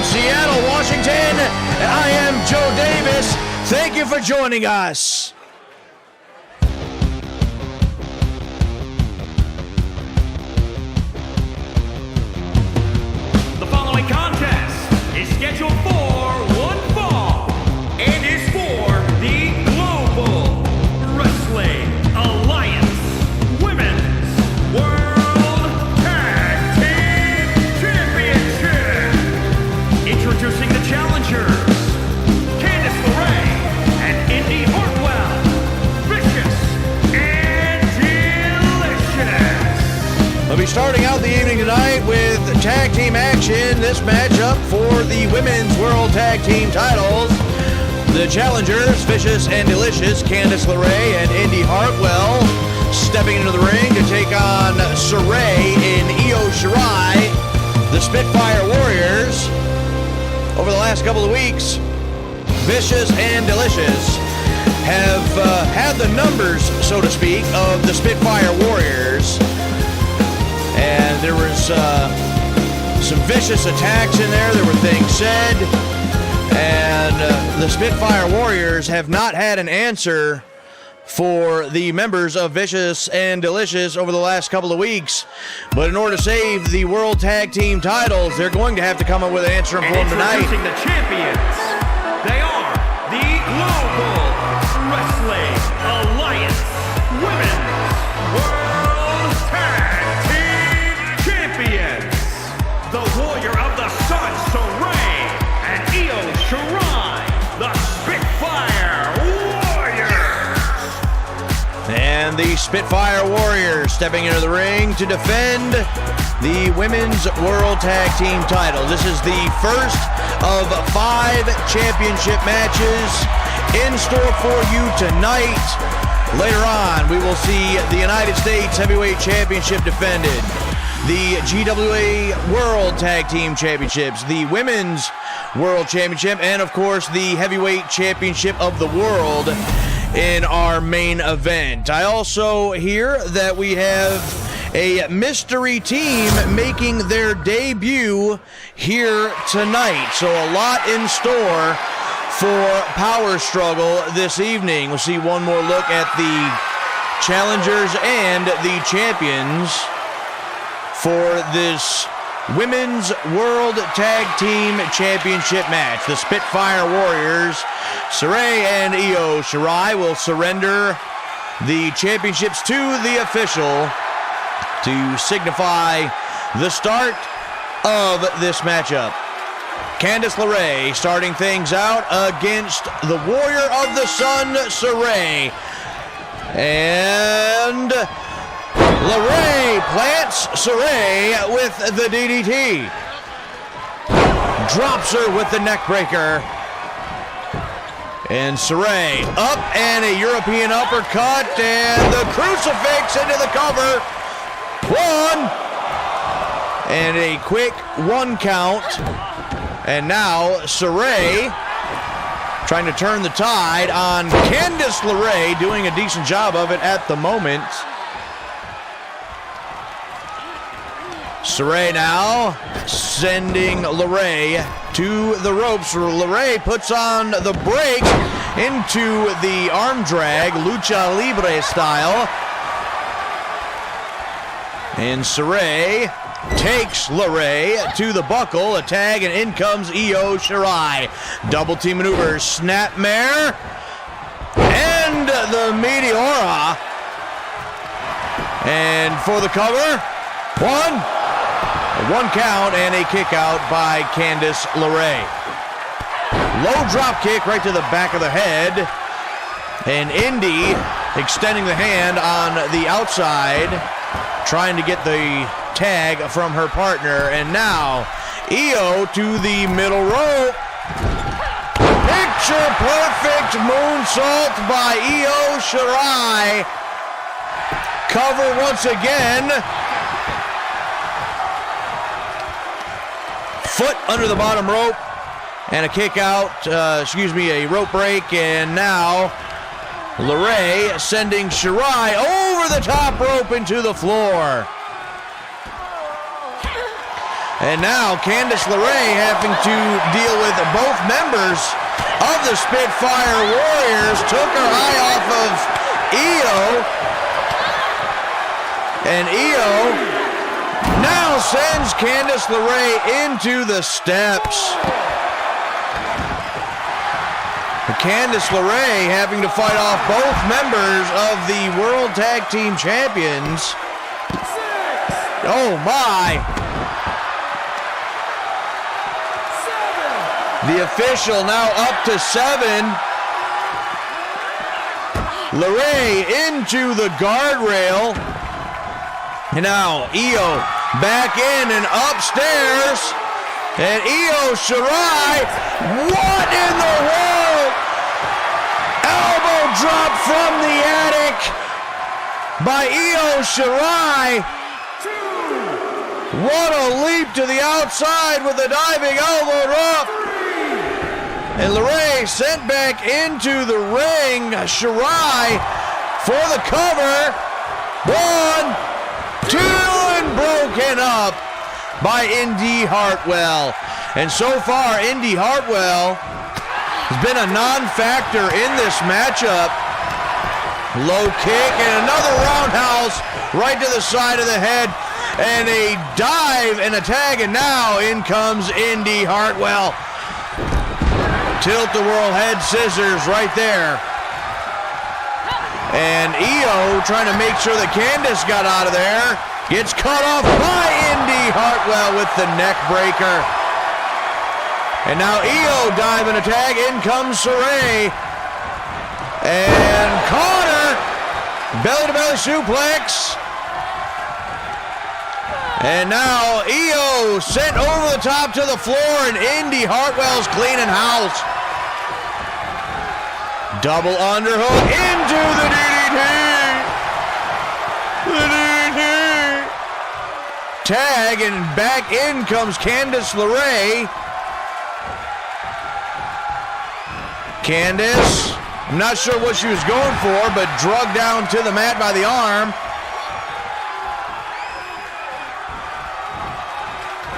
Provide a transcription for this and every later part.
Seattle, Washington, I am Joe Davis. Thank you for joining us. The following contest is scheduled for one fall and is for the Global Wrestling Alliance Women's World Tag Team Championship. Introducing the challengers, Candice LeRae and Indy Hartwell, Vicious and Delicious. We'll be starting out the evening tonight with tag team action. This matchup for the Women's World Tag Team titles. The challengers, Vicious and Delicious, Candice LeRae and Indy Hartwell, stepping into the ring to take on Saray and Io Shirai, the Spitfire Warriors. Over the last couple of weeks, Vicious and Delicious have had the numbers, so to speak, of the Spitfire Warriors. And there was some vicious attacks in there. There were things said. And the Spitfire Warriors have not had an answer for the members of Vicious and Delicious over the last couple of weeks. But in order to save the World Tag Team titles, they're going to have to come up with an answer for them tonight. Introducing the champions, they are the Global Wrestling Alliance Women's World Tag Team Champions, the Warrior of the Sun, Saray, and Io Shirai, the Spitfire Warriors. And the Spitfire Warriors stepping into the ring to defend the Women's World Tag Team title. This is the first of 5 championship matches in store for you tonight. Later on, we will see the United States Heavyweight Championship defended, the GWA World Tag Team Championships, the Women's World Championship, and of course the Heavyweight Championship of the World in our main event. I also hear that we have a mystery team making their debut here tonight. So a lot in store for Power Struggle this evening. We'll see one more look at the challengers and the champions for this Women's World Tag Team Championship match. The Spitfire Warriors, Saray and Io Shirai, will surrender the championships to the official to signify the start of this matchup. Candice LeRae starting things out against the Warrior of the Sun, Saray. And LeRae plants Saray with the DDT. Drops her with the neck breaker. And Saray up and a European uppercut and the crucifix into the cover. 1 and a quick 1 count. And now Saray trying to turn the tide on Candice LeRae, doing a decent job of it at the moment. Saray now sending LeRae to the ropes. LeRae puts on the break into the arm drag, lucha libre style. And Saray takes LeRae to the buckle, a tag, and in comes Io Shirai. Double team maneuvers, snapmare, and the Meteora. And for the cover, 1 count and a kick out by Candice LeRae. Low drop kick right to the back of the head. And Indy extending the hand on the outside, trying to get the tag from her partner. And now Io to the middle rope. Picture perfect moonsault by Io Shirai. Cover once again. Foot under the bottom rope and a kick out, a rope break. And now LeRae sending Shirai over the top rope into the floor. And now Candice LeRae having to deal with both members of the Spitfire Warriors. Took her eye off of Io. And Io now sends Candice LeRae into the steps. Candice LeRae having to fight off both members of the World Tag Team Champions. Oh my! The official now up to 7. LeRae into the guardrail. And now Io back in and upstairs. And Io Shirai, what in the world? Elbow drop from the attic by Io Shirai. What a leap to the outside with a diving elbow drop. And LeRae sent back into the ring. Shirai for the cover. 1, 2, and broken up by Indy Hartwell. And so far, Indy Hartwell has been a non-factor in this matchup. Low kick and another roundhouse right to the side of the head. And a dive and a tag, and now in comes Indy Hartwell. Tilt-a-whirl head scissors right there. And Io trying to make sure that Candice got out of there. Gets cut off by Indy Hartwell with the neck breaker. And now Io dive and a tag. In comes Saray. And Connor. Belly-to-belly suplex. And now Io sent over the top to the floor, and Indy Hartwell's cleaning house. Double underhook into the DDT. The DDT. Tag, and back in comes Candice LeRae. Candice, I'm not sure what she was going for, but drugged down to the mat by the arm.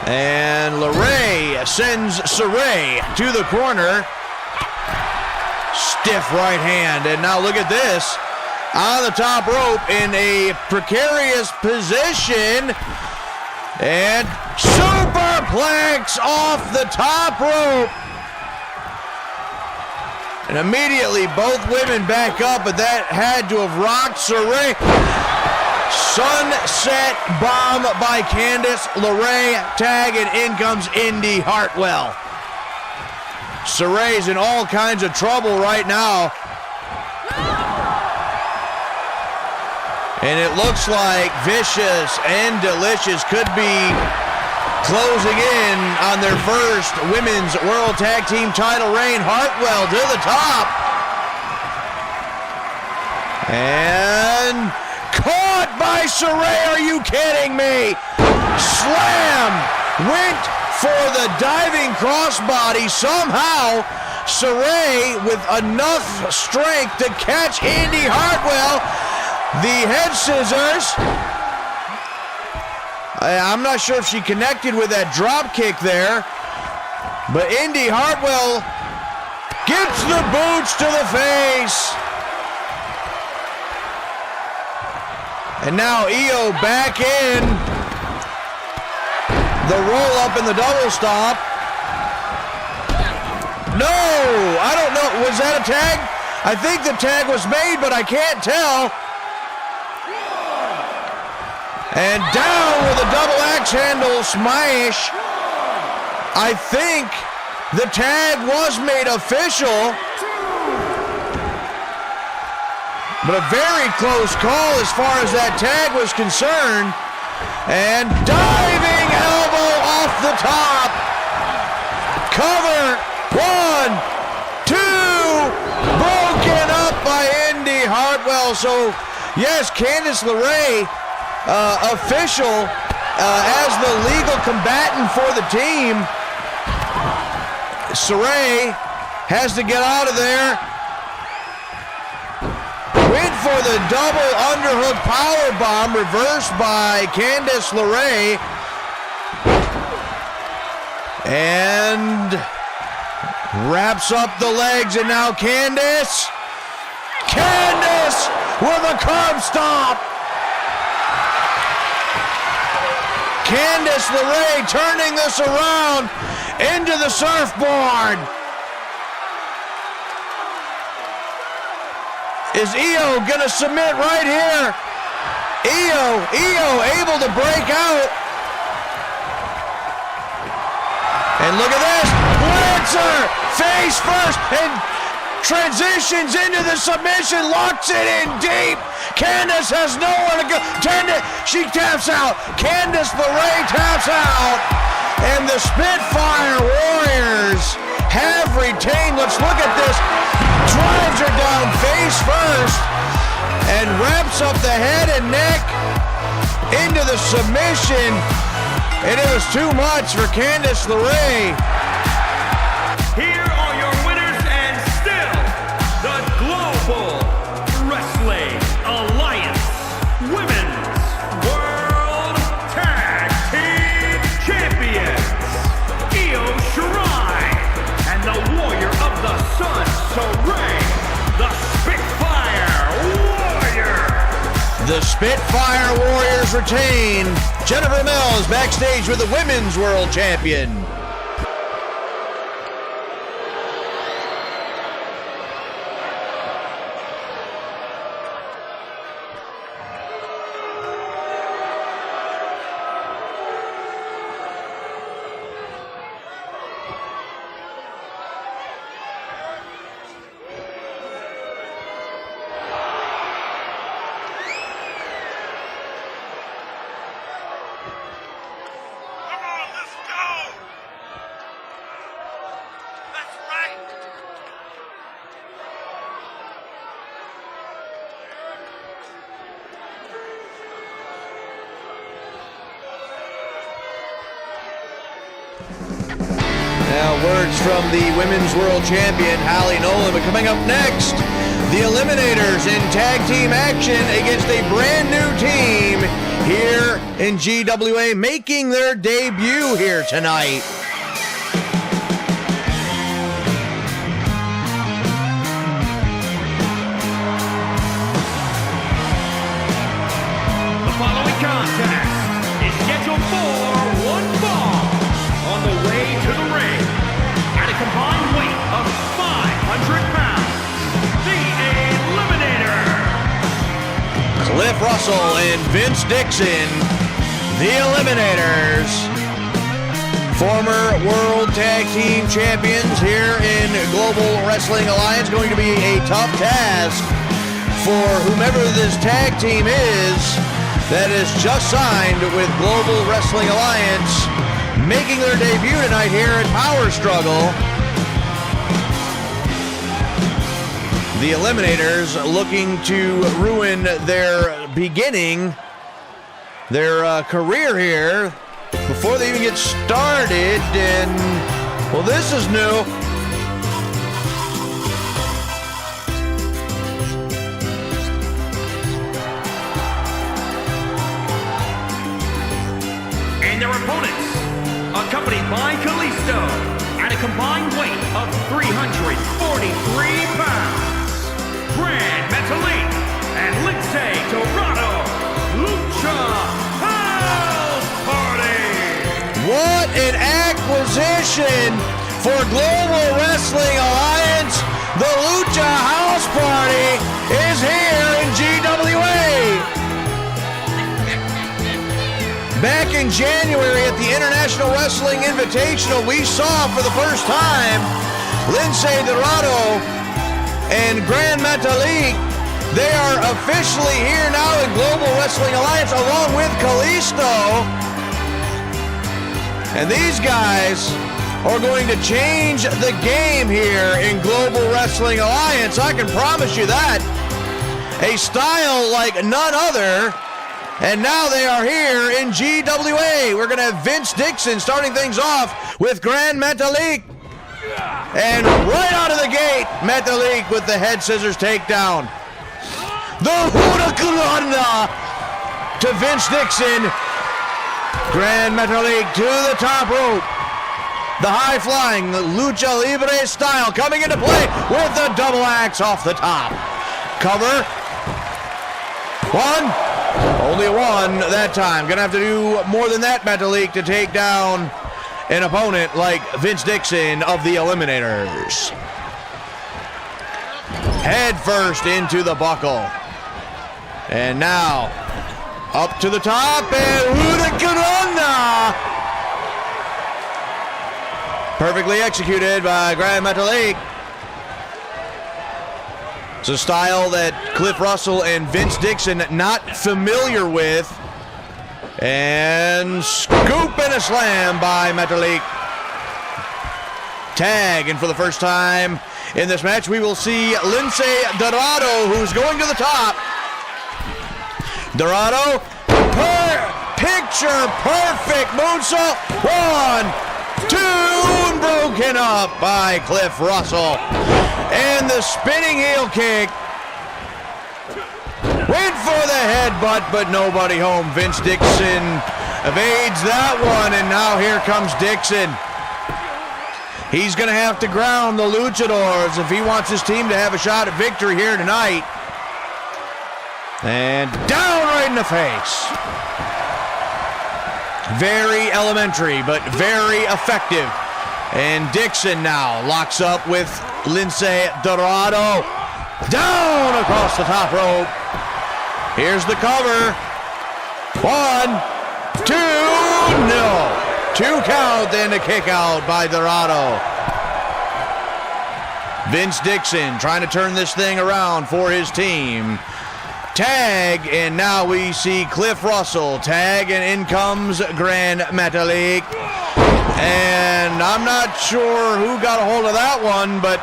And LeRae sends Saray to the corner. Stiff right hand. And now look at this. On the top rope in a precarious position. And superplex off the top rope. And immediately both women back up, but that had to have rocked Saray. Sunset bomb by Candice LeRae. Tag, and in comes Indy Hartwell. Saray's in all kinds of trouble right now. And it looks like Vicious and Delicious could be closing in on their first Women's World Tag Team title reign. Hartwell to the top. And caught by Saray, are you kidding me? Slam! Went for the diving crossbody. Somehow, Saray with enough strength to catch Indy Hartwell. The head scissors. I'm not sure if she connected with that drop kick there. But Indy Hartwell gets the boots to the face. And now Io back in. The roll up and the double stop. No, I don't know. Was that a tag? I think the tag was made, but I can't tell. And down with a double axe handle smash. I think the tag was made official. But a very close call as far as that tag was concerned. And diving elbow off the top. Cover. 1, 2. Broken up by Indy Hartwell. So, yes, Candice LeRae, official as the legal combatant for the team. Saray has to get out of there. Went for the double underhook powerbomb, reversed by Candice LeRae. And wraps up the legs, and now Candice with a curb stomp. Candice LeRae turning this around into the surfboard. Is Io gonna submit right here? Io able to break out. And look at this, Lancer, face first, and transitions into the submission, locks it in deep. Candice has nowhere to go. She taps out. Candice LeRae taps out. And the Spitfire Warriors have retained. Let's look at this. Drives her down face first and wraps up the head and neck into the submission. And it was too much for Candice LeRae. Here are your winners and still the Global Wrestling Alliance Women's World Tag Team Champions, Io Shirai and the Warrior of the Sun, Saray, the Spitfire Warriors. The Spitfire Warriors retain. Jennifer Mills backstage with the Women's World Champion. Now words from the Women's World Champion, Halie Nolan. But coming up next, the Eliminators in tag team action against a brand new team here in GWA, making their debut here tonight. The following contest is scheduled for one fall on the way to the ring at a combined weight of 500 pounds. The Eliminator. Cliff Russell and Vince Dixon, the Eliminators. Former World Tag Team Champions here in Global Wrestling Alliance. Going to be a tough task for whomever this tag team is that is just signed with Global Wrestling Alliance, making their debut tonight here at Power Struggle. The Eliminators looking to ruin their beginning, their career here before they even get started. And, well, this is new. And their opponents, accompanied by Kalisto at a combined weight of 343 pounds. Grand Metalik and Lindsay Dorado, Lucha House Party. What an acquisition for Global Wrestling Alliance. The Lucha House Party is here in GWA. Back in January at the International Wrestling Invitational, we saw for the first time Lindsay Dorado and Grand Metalik. They are officially here now in Global Wrestling Alliance along with Kalisto. And these guys are going to change the game here in Global Wrestling Alliance. I can promise you that. A style like none other. And now they are here in GWA. We're going to have Vince Dixon starting things off with Grand Metalik. And right out of the gate, Metalik with the head scissors takedown. The Hurricanrana to Vince Dixon. Grand Metalik to the top rope. The high-flying lucha libre style coming into play with the double axe off the top. Cover. One. Only one that time. Gonna have to do more than that, Metalik, to take down an opponent like Vince Dixon of the Eliminators. Head first into the buckle. And now, up to the top, and Hurricanrana! Perfectly executed by Grand Metalik. It's a style that Cliff Russell and Vince Dixon not familiar with. And scoop and a slam by Metalik. Tag, and for the first time in this match, we will see Lince Dorado, who's going to the top. Dorado, picture perfect moonsault. 1, 2, broken up by Cliff Russell. And the spinning heel kick. Went for the headbutt, but nobody home. Vince Dixon evades that one, and now here comes Dixon. He's going to have to ground the Luchadors if he wants his team to have a shot at victory here tonight. And down right in the face. Very elementary, but very effective. And Dixon now locks up with Lince Dorado. Down across the top rope. Here's the cover. 1, 2, no. 2 count and a kick out by Dorado. Vince Dixon trying to turn this thing around for his team. Tag, and now we see Cliff Russell tag, and in comes Grand Metalik. And I'm not sure who got a hold of that one, but...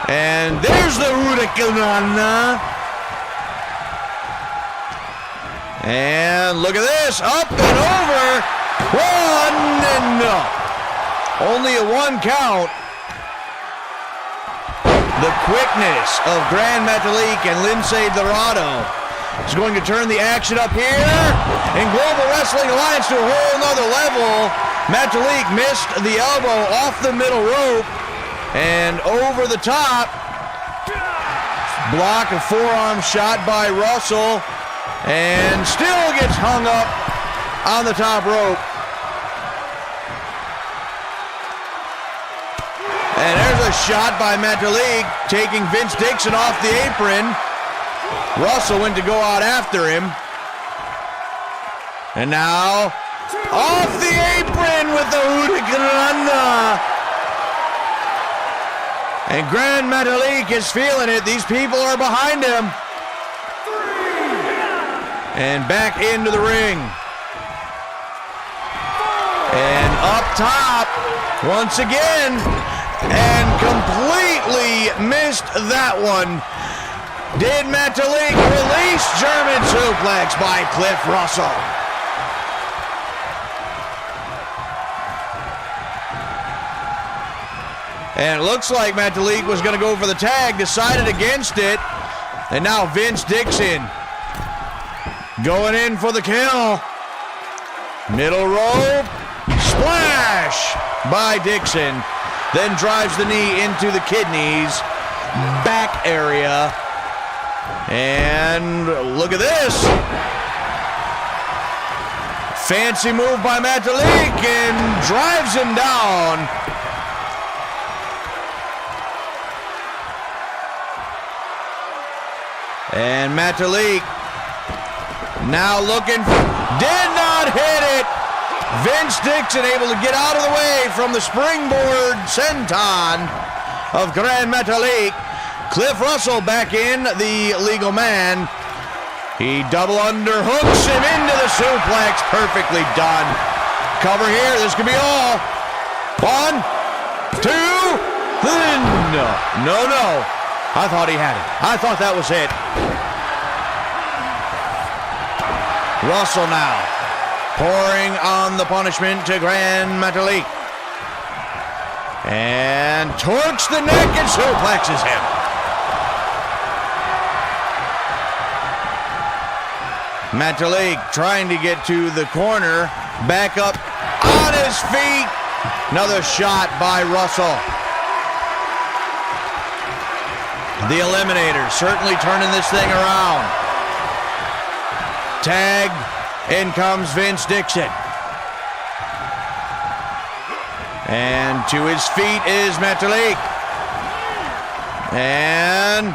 And there's the Hurricanrana. And look at this, up and over. 1 and no. Only a 1 count. The quickness of Grand Metalik and Lince Dorado is going to turn the action up here. In Global Wrestling Alliance to a whole nother level. Metalik missed the elbow off the middle rope and over the top. Block a forearm shot by Russell and still gets hung up on the top rope. And there's a shot by Metalik, taking Vince Dixon off the apron. Russell went to go out after him. And now, off the apron with the Hurricanrana. And Grand Metalik is feeling it. These people are behind him. And back into the ring. And up top, once again, and completely missed that one. Did Metalik release German suplex by Cliff Russell? And it looks like Metalik was going to go for the tag, decided against it. And now Vince Dixon going in for the kill. Middle rope, splash by Dixon. Then drives the knee into the kidneys, back area. And look at this. Fancy move by Metalik and drives him down. And Metalik now looking, did not hit it. Vince Dixon able to get out of the way from the springboard senton of Grand Metalik. Cliff Russell back in, the legal man. He double underhooks him into the suplex. Perfectly done. Cover here. This could be all. 1, 2, 3. No. I thought he had it. I thought that was it. Russell now pouring on the punishment to Grand Metalik. And torques the neck and suplexes him. Metalik trying to get to the corner. Back up on his feet. Another shot by Russell. The Eliminators certainly turning this thing around. Tag. In comes Vince Dixon. And to his feet is Metalik. And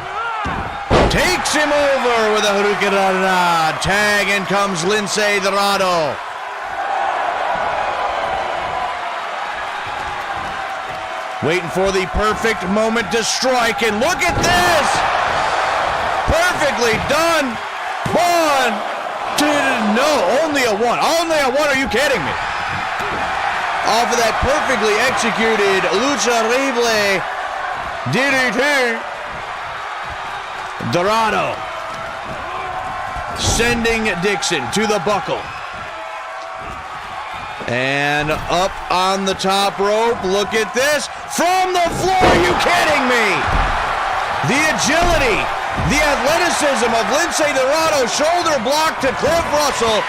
takes him over with a hurricanrana. Tag, in comes Lindsay Dorado. Waiting for the perfect moment to strike, and look at this! Perfectly done. 1, 2, no, only a one. Only a one, are you kidding me? Off of that perfectly executed Lucha Libre DDT. Dorado sending Dixon to the buckle. And up on the top rope, look at this. From the floor, are you kidding me? The agility, the athleticism of Lindsay Dorado, shoulder block to Cliff Russell.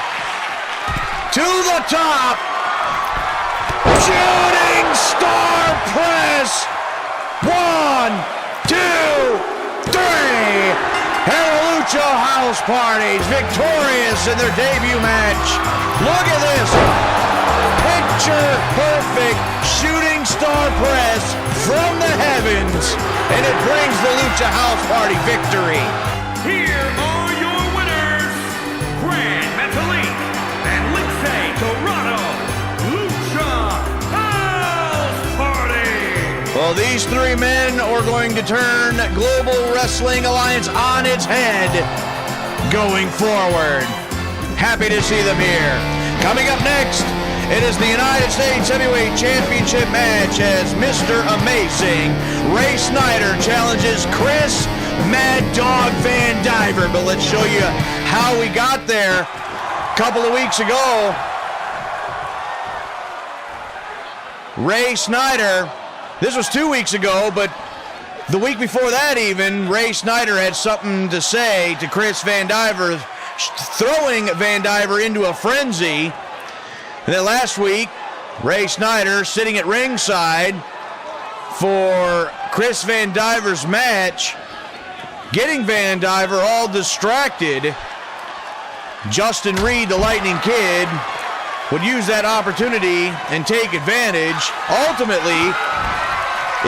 To the top. Shooting star press. 1, 2, 3. Lucha House Parties victorious in their debut match. Look at this. Picture perfect shooting star press from the heavens, and it brings the Lucha House Party victory. Here are your winners, Grand Metalik and Lindsay Dorado, Lucha House Party. Well, these three men are going to turn Global Wrestling Alliance on its head going forward. Happy to see them here. Coming up next, it is the United States Heavyweight Championship match as Mr. Amazing Ray Snyder challenges Chris Mad Dog Vandiver. But let's show you how we got there a couple of weeks ago. Ray Snyder, this was 2 weeks ago, but the week before that even, Ray Snyder had something to say to Chris Vandiver, throwing Vandiver into a frenzy. And then last week, Ray Snyder sitting at ringside for Chris Vandiver's match, getting Vandiver all distracted. Justin Reed, the Lightning Kid, would use that opportunity and take advantage. Ultimately,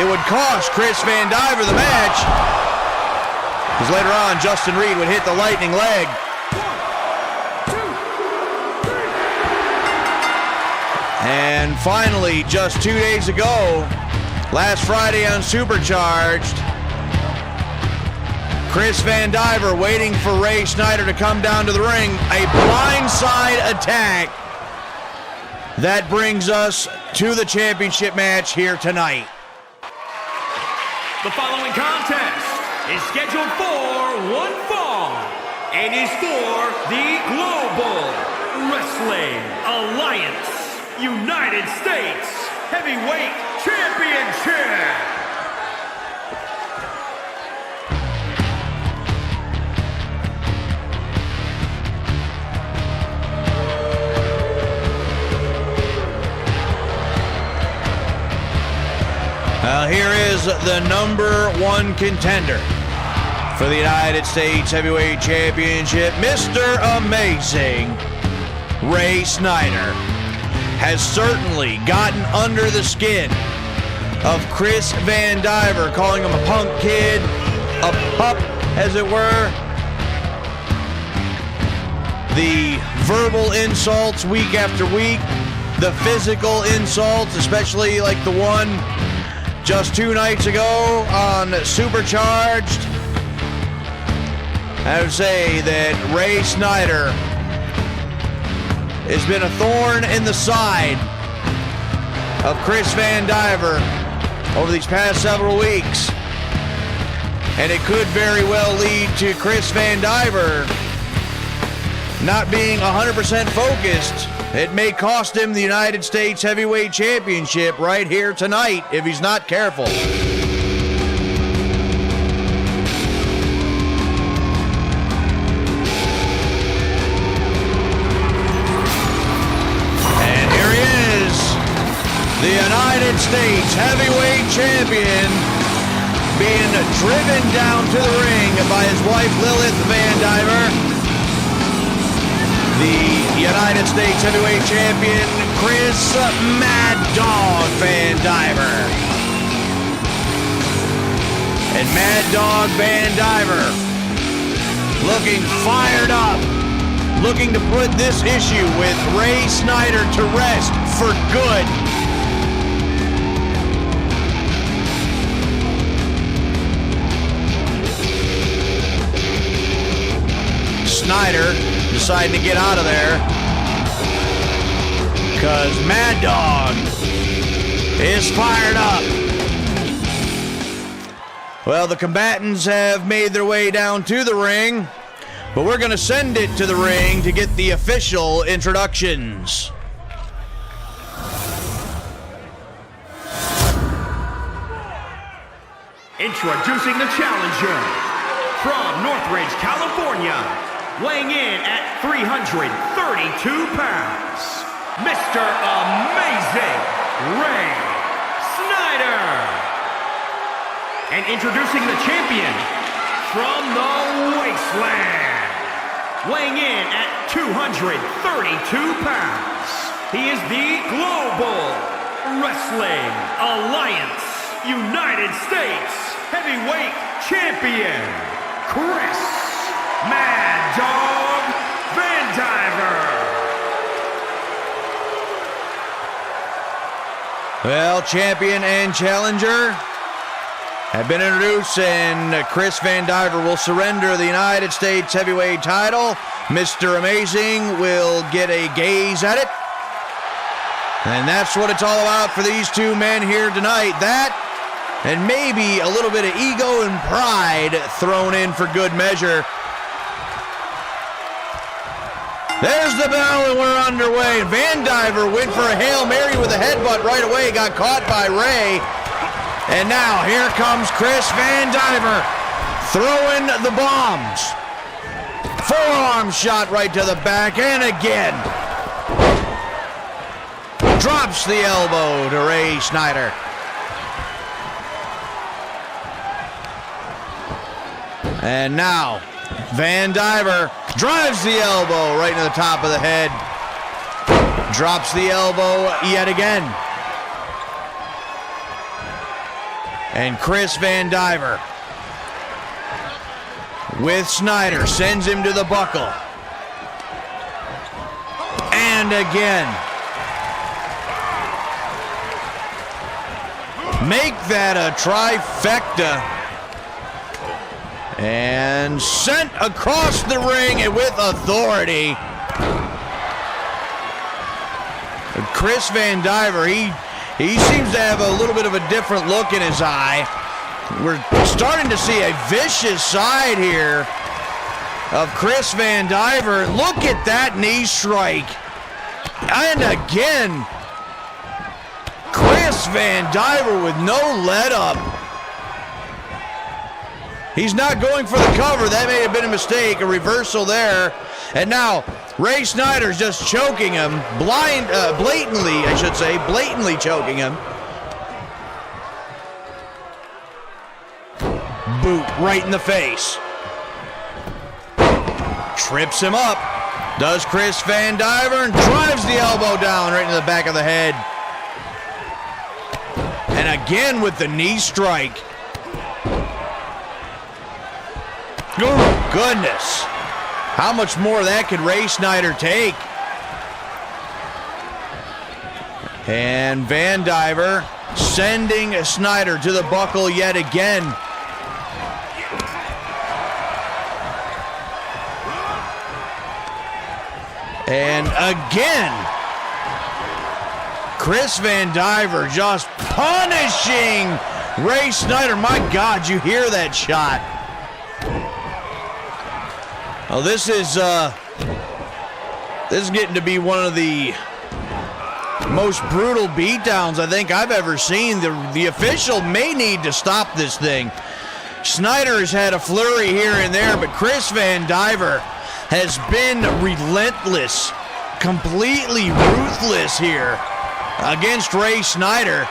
it would cost Chris Vandiver the match, because later on, Justin Reed would hit the lightning leg. And finally, just 2 days ago, last Friday on Supercharged, Chris Vandiver waiting for Ray Snyder to come down to the ring. A blindside attack that brings us to the championship match here tonight. The following contest is scheduled for one fall and is for the Global Wrestling Alliance United States Heavyweight Championship. Here is the #1 contender for the United States Heavyweight Championship, Mr. Amazing Ray Snyder has certainly gotten under the skin of Chris Vandiver, calling him a punk kid, a pup, as it were. The verbal insults week after week, the physical insults, especially like the one just 2 nights ago on Supercharged. I would say that Ray Snyder has been a thorn in the side of Chris Vandiver over these past several weeks. And it could very well lead to Chris Vandiver not being 100% focused. It may cost him the United States Heavyweight Championship right here tonight if he's not careful. And here he is, the States Heavyweight Champion, being driven down to the ring by his wife Lilith Vandiver. The United States Heavyweight Champion, Chris Mad Dog Vandiver. And Mad Dog Vandiver looking fired up, looking to put this issue with Ray Snyder to rest for good. Snyder deciding to get out of there because Mad Dog is fired up. Well, the combatants have made their way down to the ring, but we're going to send it to the ring to get the official introductions. Introducing the challenger from Northridge, California, weighing in at 332 pounds, Mr. Amazing Ray Snyder. And introducing the champion from the wasteland, weighing in at 232 pounds, he is the Global Wrestling Alliance United States Heavyweight Champion, Chris Mad Dog Vandiver. Well, champion and challenger have been introduced, and Chris Vandiver will surrender the United States Heavyweight title. Mr. Amazing will get a gaze at it. And that's what it's all about for these two men here tonight. That and maybe a little bit of ego and pride thrown in for good measure. There's the bell and we're underway. Vandiver went for a Hail Mary with a headbutt right away, got caught by Ray. And now here comes Chris Vandiver throwing the bombs. Forearm shot right to the back, and again. Drops the elbow to Ray Snyder. And now Vandiver drives the elbow right into the top of the head. Drops the elbow yet again. And Chris Vandiver with Snyder sends him to the buckle. And again. Make that a trifecta. And sent across the ring and with authority. Chris Vandiver, he seems to have a little bit of a different look in his eye. We're starting to see a vicious side here of Chris Vandiver. Look at that knee strike. And again, Chris Vandiver with no let up. He's not going for the cover. That may have been a mistake, a reversal there. And now Ray Snyder's just choking him, blatantly choking him. Boot right in the face. Trips him up. Does Chris Vandiver and drives the elbow down right into the back of the head. And again with the knee strike. Oh, goodness. How much more of that could Ray Snyder take? And Vandiver sending Snyder to the buckle yet again. And again, Chris Vandiver just punishing Ray Snyder. My God, you hear that shot. Oh, this is getting to be one of the most brutal beatdowns I think I've ever seen. The official may need to stop this thing. Snyder has had a flurry here and there, but Chris Vandiver has been relentless, completely ruthless here against Ray Snyder.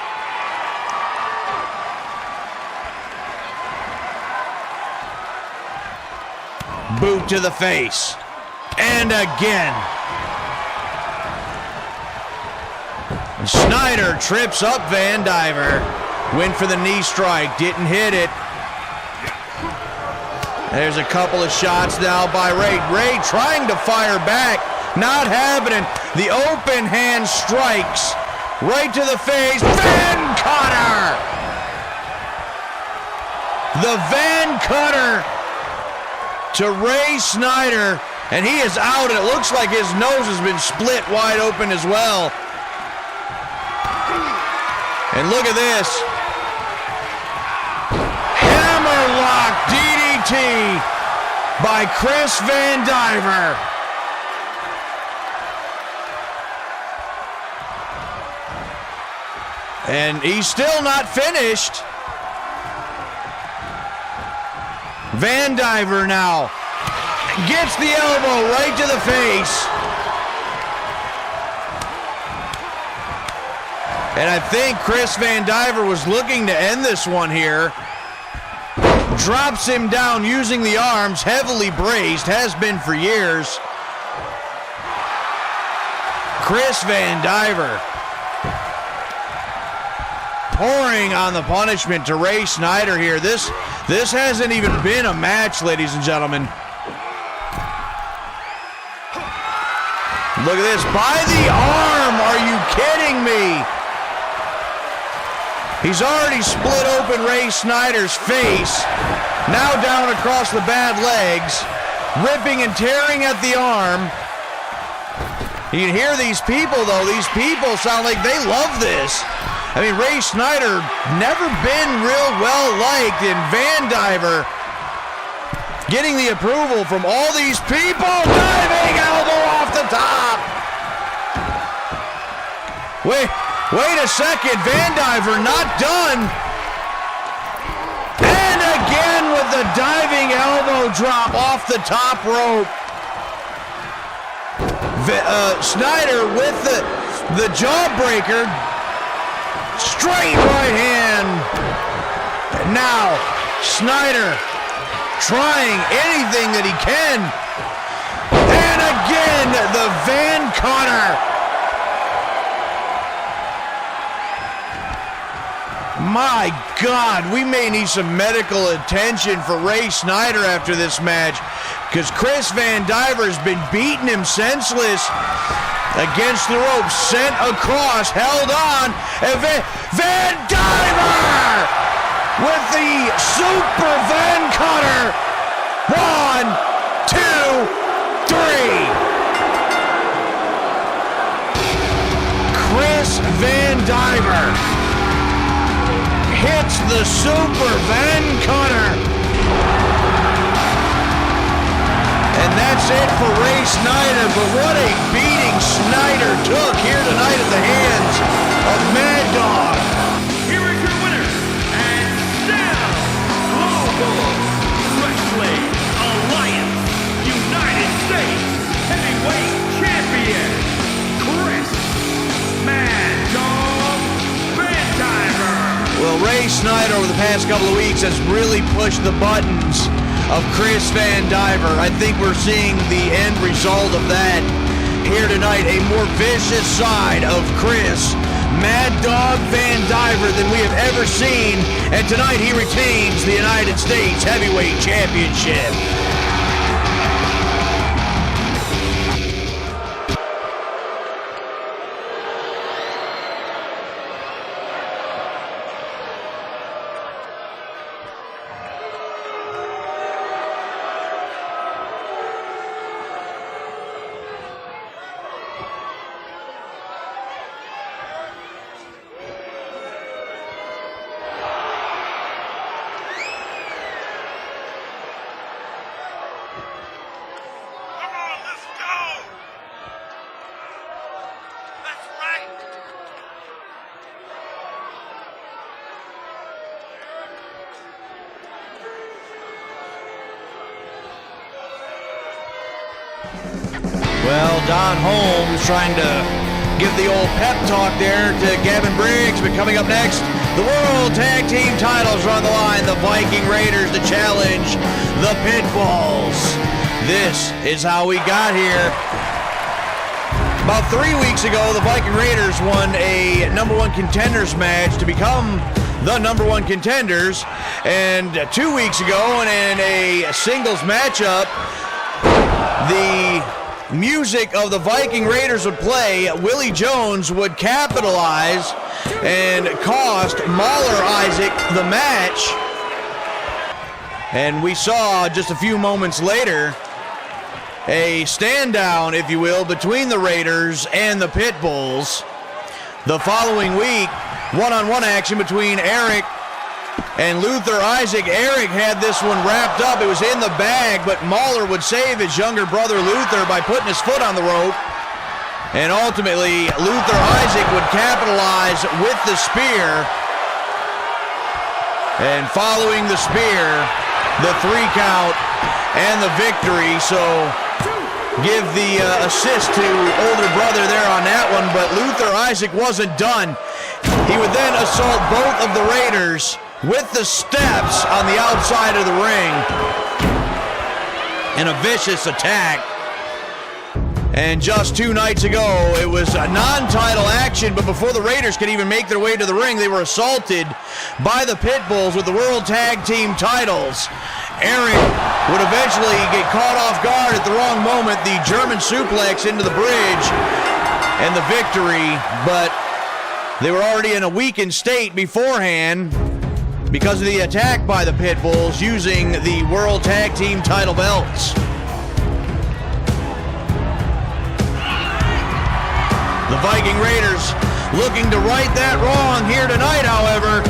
Boot to the face. And again. Snyder trips up Vandiver. Went for the knee strike. Didn't hit it. There's a couple of shots now by Ray. Ray trying to fire back. Not happening. The open hand strikes. Right to the face. Van Cutter! The Van Cutter to Ray Snyder. And he is out. And it looks like his nose has been split wide open as well. And look at this. Hammerlock DDT by Chris Vandiver. And he's still not finished. Vandiver now gets the elbow right to the face. And I think Chris Vandiver was looking to end this one here. Drops him down using the arms, heavily braced, has been for years. Chris Vandiver pouring on the punishment to Ray Snyder here. This hasn't even been a match, ladies and gentlemen. Look at this, by the arm, are you kidding me? He's already split open Ray Snyder's face, now down across the bad legs, ripping and tearing at the arm. You can hear these people, though. These people sound like they love this. I mean, Ray Snyder never been real well liked, and Vandiver getting the approval from all these people. Diving elbow off the top. Wait a second, Vandiver not done. And again with the diving elbow drop off the top rope. Snyder with the jawbreaker. Straight right hand. And now Snyder trying anything that he can. And again, the Van Cutter. My God, we may need some medical attention for Ray Snyder after this match, because Chris Vandiver has been beating him senseless against the rope, sent across, held on, and Vandiver with the Super Van Cutter. 1, 2, 3. Chris Vandiver hits the Super Van Cutter. And that's it for Ray Snyder, but what a beating Snyder took here tonight at the hands of Mad Dog. Here is your winner, and still Global Wrestling Alliance United States Heavyweight Champion, Chris Mad Dog Vandiver. Well, Ray Snyder over the past couple of weeks has really pushed the buttons of Chris Vandiver. I think we're seeing the end result of that here tonight. A more vicious side of Chris Mad Dog Vandiver than we have ever seen. And tonight he retains the United States Heavyweight Championship. Well, Don Holmes trying to give the old pep talk there to Gavin Briggs, but coming up next, the World Tag Team titles are on the line. The Viking Raiders to challenge the Pitbulls. This is how we got here. About 3 weeks ago, the Viking Raiders won a #1 contenders match to become the #1 contenders. And 2 weeks ago, in a singles matchup, the music of the Viking Raiders would play. Willie Jones would capitalize and cost Mauler Isaac the match. And we saw just a few moments later a stand down, if you will, between the Raiders and the Pitbulls. The following week, one-on-one action between Eric and Luther Isaac. Eric had this one wrapped up. It was in the bag, but Mauler would save his younger brother Luther by putting his foot on the rope. And ultimately, Luther Isaac would capitalize with the spear. And following the spear, the 3 count and the victory. So give the assist to older brother there on that one, but Luther Isaac wasn't done. He would then assault both of the Raiders with the steps on the outside of the ring in a vicious attack. And just 2 nights ago, it was a non-title action, but before the Raiders could even make their way to the ring, they were assaulted by the Pitbulls with the World Tag Team titles. Eric would eventually get caught off guard at the wrong moment, the German suplex into the bridge, and the victory, but they were already in a weakened state beforehand because of the attack by the Pitbulls using the World Tag Team title belts. The Viking Raiders looking to right that wrong here tonight, however.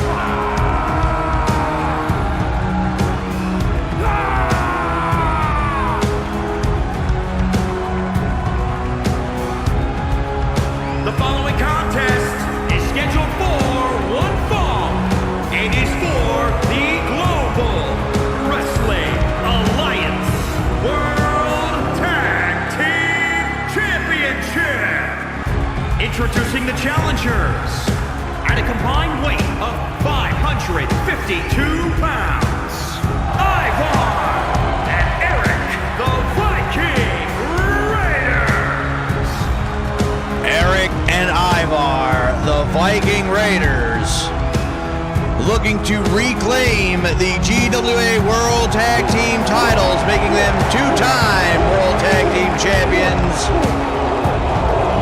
The following contest is scheduled for one fall. It is for the Global Wrestling Alliance World Tag Team Championship. Introducing the challengers at a combined weight of 552 pounds, Ivar and Eric, the Viking Raiders. Eric and Ivar, the Viking Raiders, looking to reclaim the GWA World Tag Team titles, making them 2-time World Tag Team champions.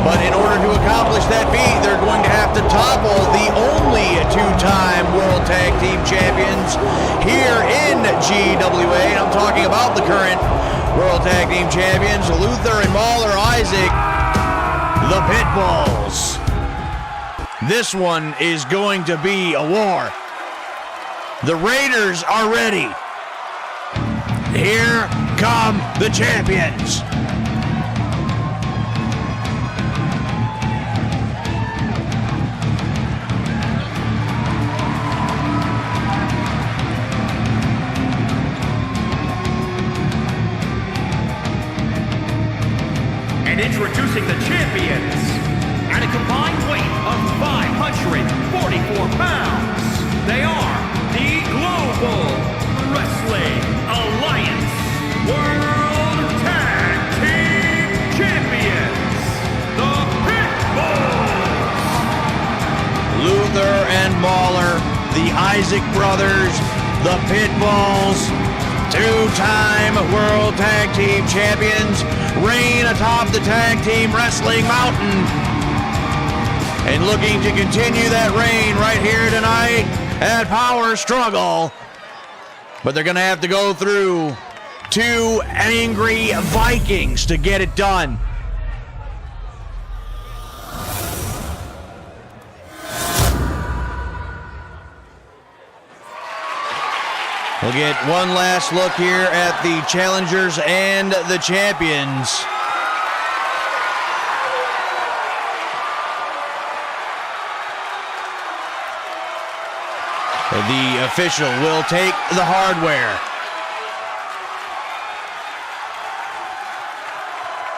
But in order to accomplish that feat, they're going to have to topple the only 2-time World Tag Team champions here in GWA. And I'm talking about the current World Tag Team champions, Luther and Mauler Isaac, the Pitbulls. This one is going to be a war. The Raiders are ready. Here come the champions. And introducing the champions at a combined weight of 544 pounds, they are the Global Wrestling Alliance World Tag Team Champions, the Pitbulls. Luther and Mauler, the Isaac brothers, the Pitbulls, 2-time World Tag Team champions, reign atop the Tag Team Wrestling Mountain. And looking to continue that reign right here tonight at Power Struggle. But they're going to have to go through 2 angry Vikings to get it done. We'll get one last look here at the challengers and the champions. The official will take the hardware.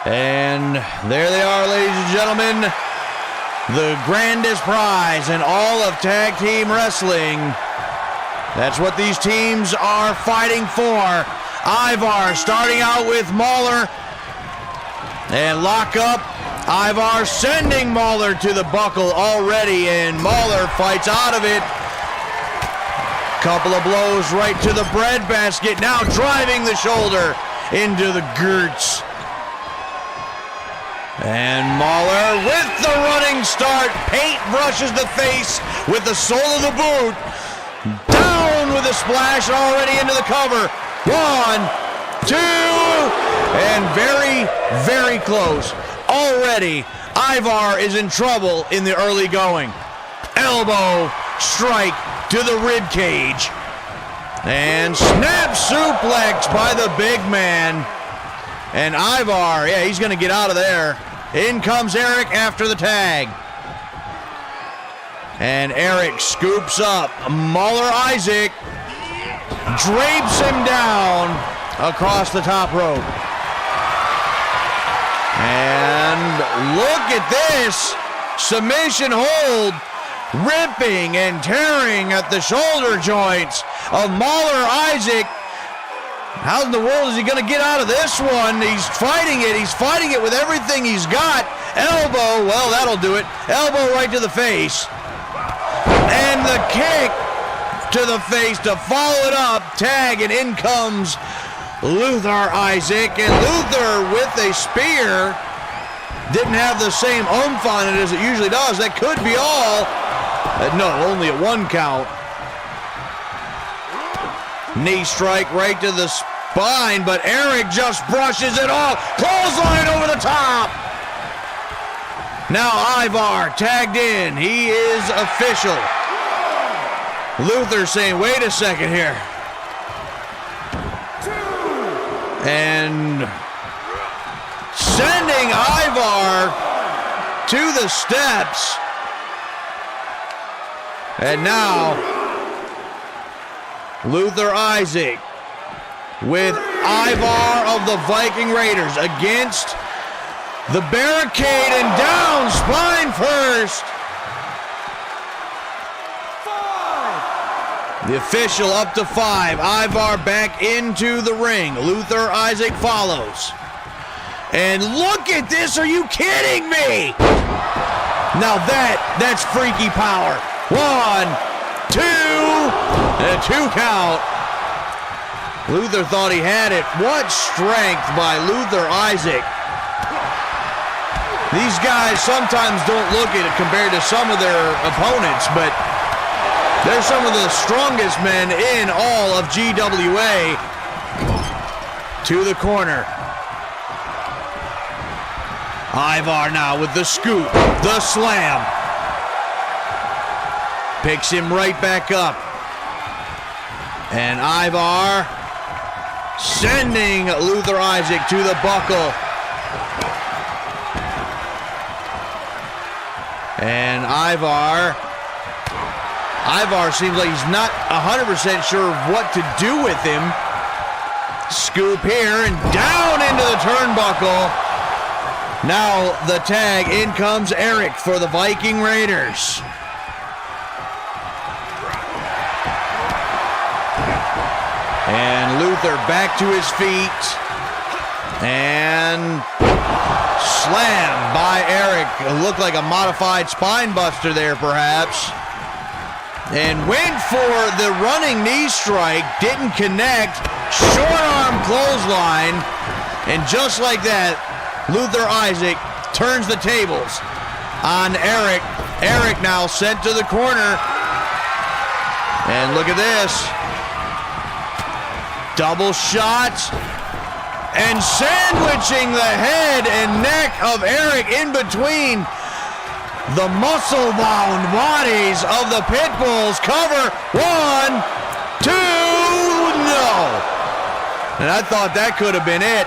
And there they are, ladies and gentlemen. The grandest prize in all of tag team wrestling. That's what these teams are fighting for. Ivar starting out with Mauler. And lock up. Ivar sending Mauler to the buckle already, and Mauler fights out of it. Couple of blows right to the breadbasket. Now driving the shoulder into the girts. And Mauler with the running start. Paint brushes the face with the sole of the boot. Down with a splash already into the cover. 1, 2, and very, very close. Already, Ivar is in trouble in the early going. Elbow strike to the rib cage. And snap suplex by the big man. And Ivar, yeah, he's going to get out of there. In comes Eric after the tag. And Eric scoops up Mauler Isaac. Drapes him down across the top rope. And look at this. Submission hold. Ripping and tearing at the shoulder joints of Mauler Isaac. How in the world is he going to get out of this one? He's fighting it. He's fighting it with everything he's got. Elbow, well, that'll do it. Elbow right to the face. And the kick to the face to follow it up. Tag, and in comes Luther Isaac. And Luther with a spear. Didn't have the same oomph on it as it usually does. That could be all. No, only a 1 count. Knee strike right to the spine, but Eric just brushes it off. Clothesline over the top. Now Ivar tagged in. He is official. Luther saying, wait a second here. And sending Ivar to the steps. And now, Luther Isaac with Ivar of the Viking Raiders against the barricade and down, spine first. 5. The official up to 5. Ivar back into the ring. Luther Isaac follows. And look at this, are you kidding me? Now that's freaky power. 1, 2, and a 2 count. Luther thought he had it. What strength by Luther Isaac. These guys sometimes don't look at it compared to some of their opponents, but they're some of the strongest men in all of GWA. To the corner. Ivar now with the scoop, the slam. Picks him right back up. And Ivar sending Luther Isaac to the buckle. And Ivar seems like he's not 100% sure of what to do with him. Scoop here and down into the turnbuckle. Now the tag. In comes Eric for the Viking Raiders. And Luther back to his feet. And slam by Eric. It looked like a modified spine buster there, perhaps. And went for the running knee strike. Didn't connect. Short arm clothesline. And just like that, Luther Isaac turns the tables on Eric. Eric now sent to the corner. And look at this. Double shot, and sandwiching the head and neck of Eric in between the muscle-bound bodies of the Pitbulls. Cover, 1, 2, no. And I thought that could have been it.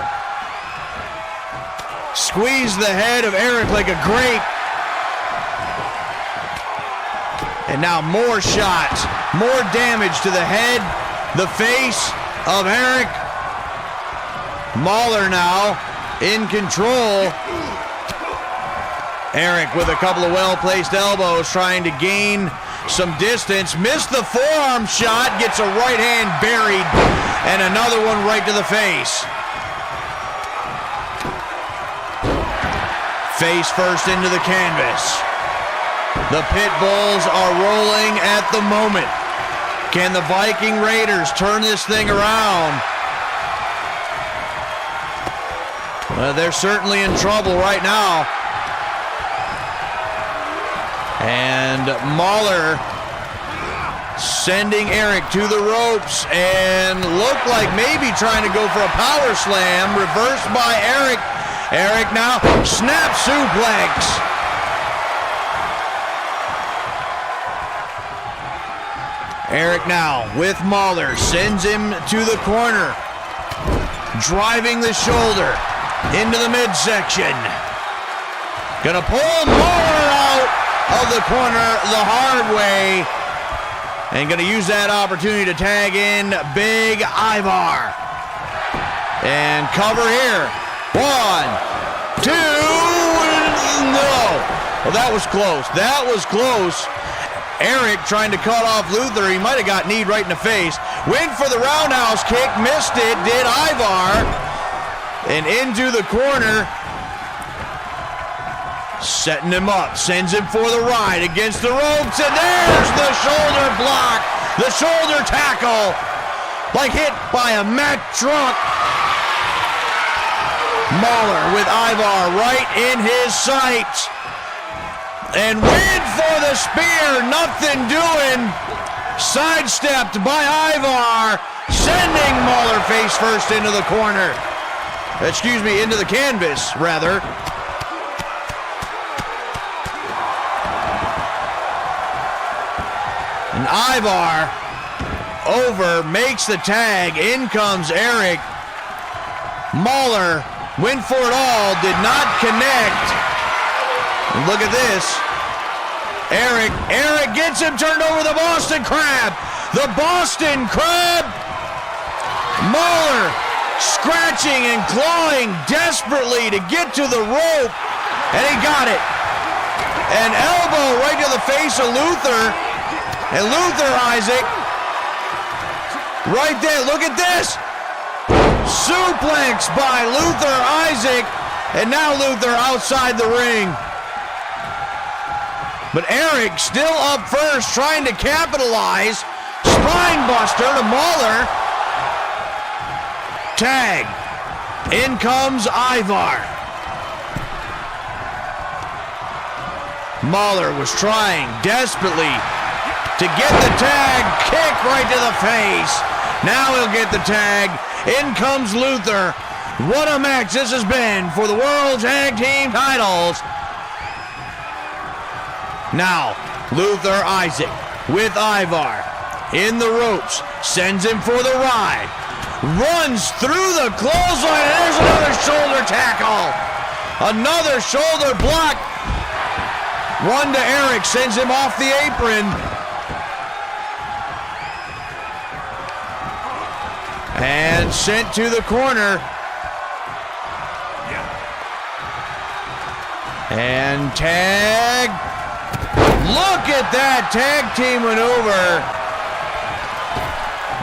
Squeeze the head of Eric like a grape. And now more shots, more damage to the head, the face of Eric. Mauler now in control. Eric with a couple of well-placed elbows trying to gain some distance. Missed the forearm shot, gets a right hand buried, And another one right to the face. Face first into the canvas. The Pitbulls are rolling at the moment. Can the Viking Raiders turn this thing around? They're certainly in trouble right now. And Mahler sending Eric to the ropes and looked like maybe trying to go for a power slam. Reversed by Eric. Eric now, snap suplex. Eric now with Mahler, sends him to the corner. Driving the shoulder into the midsection. Gonna pull Mahler out of the corner the hard way. And gonna use that opportunity to tag in Big Ivar. And cover here. 1, 2, no. Well, that was close. That was close. Eric trying to cut off Luther. He might have got kneed right in the face. Went for the roundhouse kick, missed it, did Ivar. And into the corner. Setting him up, sends him for the ride against the ropes, and there's the shoulder block. The shoulder tackle. Like hit by a Mack truck. Mahler with Ivar right in his sights. And went for the spear, nothing doing. Sidestepped by Ivar, sending Mahler face first into the corner. Excuse me, into the canvas, rather. And Ivar over, makes the tag. In comes Eric. Mahler went for it all, did not connect. Look at this. Eric gets him turned over the Boston Crab. The Boston Crab. Mahler scratching and clawing desperately to get to the rope. And he got it. An elbow right to the face of Luther. And Luther Isaac. Right there, look at this. Suplex by Luther Isaac. And now Luther outside the ring. But Eric still up first, trying to capitalize. Spine buster to Mahler. Tag. In comes Ivar. Mahler was trying desperately to get the tag. Kick right to the face. Now he'll get the tag. In comes Luther. What a match this has been for the World Tag Team titles. Now, Luther Isaac with Ivar in the ropes, sends him for the ride, runs through the clothesline, and there's another shoulder tackle. Another shoulder block. One to Eric, sends him off the apron. And sent to the corner. And tag. Look at that tag team maneuver.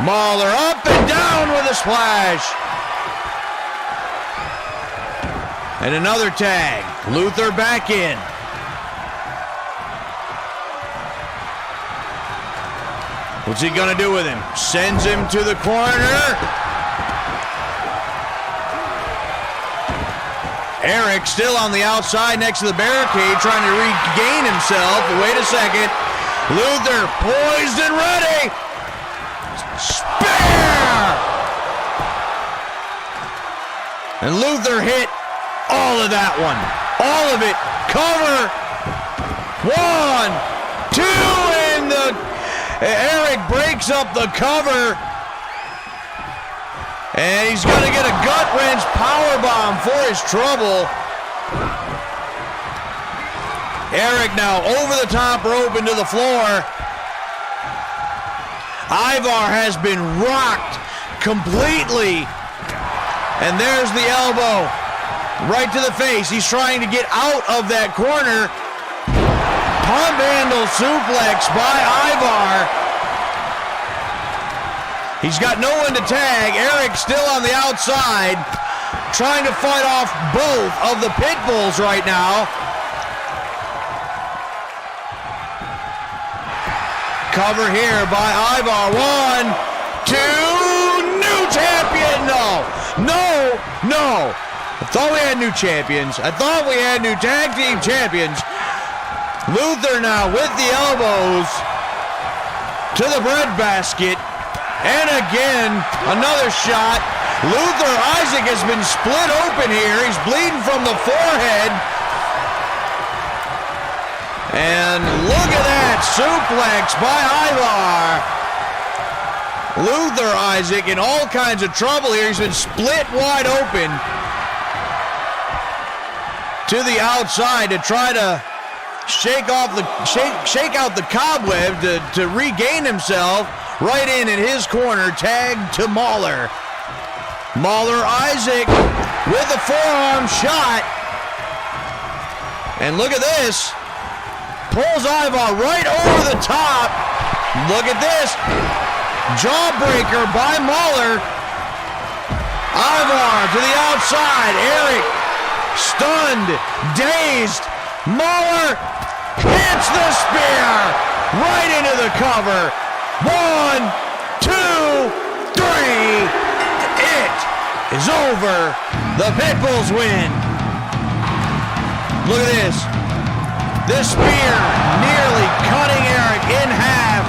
Mahler up and down with a splash. And another tag. Luther back in. What's he gonna do with him? Sends him to the corner. Eric still on the outside next to the barricade, trying to regain himself. But wait a second. Luther poised and ready. Spear! And Luther hit all of that one. All of it. Cover. 1, 2, and Eric breaks up the cover. And he's going to get a gut-wrench powerbomb for his trouble. Eric now over the top rope into the floor. Ivar has been rocked completely. And there's the elbow right to the face. He's trying to get out of that corner. Pump handle suplex by Ivar. He's got no one to tag. Eric still on the outside, trying to fight off both of the Pitbulls right now. Cover here by Ivar. 1, 2, new champion. No. I thought we had new champions. I thought we had new tag team champions. Luther now with the elbows to the breadbasket. And again, another shot. Luther Isaac has been split open here. He's bleeding from the forehead. And look at that suplex by Ivar. Luther Isaac in all kinds of trouble here. He's been split wide open to the outside to try to shake out the cobweb to regain himself. Right in his corner, tagged to Mahler. Mahler Isaac with a forearm shot. And look at this. Pulls Ivar right over the top. Look at this. Jawbreaker by Mahler. Ivar to the outside. Eric stunned, dazed. Mahler hits the spear right into the cover. 1, 2, 3. It is over. The Pitbulls win. Look at this. This spear nearly cutting Eric in half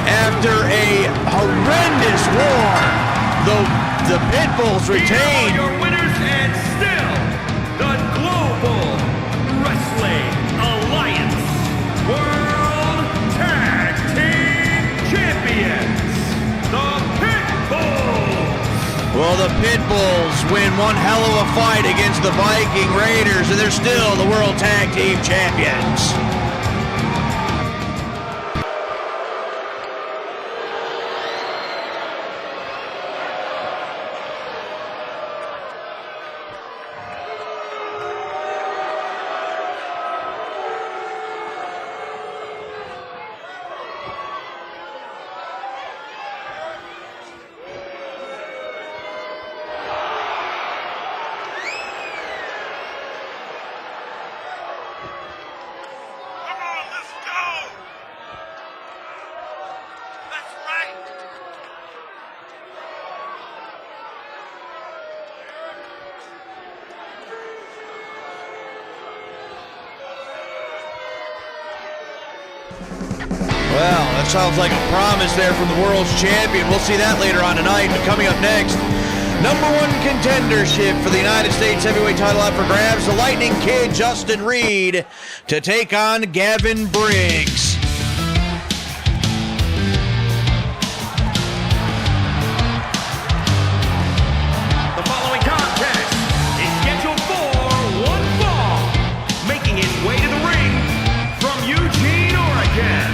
after a horrendous war. The Pitbulls retain. Your winners and still the Global Wrestling Alliance World Tag Team Champions, the Pitbulls. Well, the Pitbulls win one hell of a fight against the Viking Raiders, and they're still the World Tag Team Champions. Well, that sounds like a promise there from the world's champion. We'll see that later on tonight. But coming up next, #1 contendership for the United States heavyweight title up for grabs. The Lightning Kid, Justin Reed, to take on Gavin Briggs. The following contest is scheduled for one fall, making its way to the ring from Eugene, Oregon,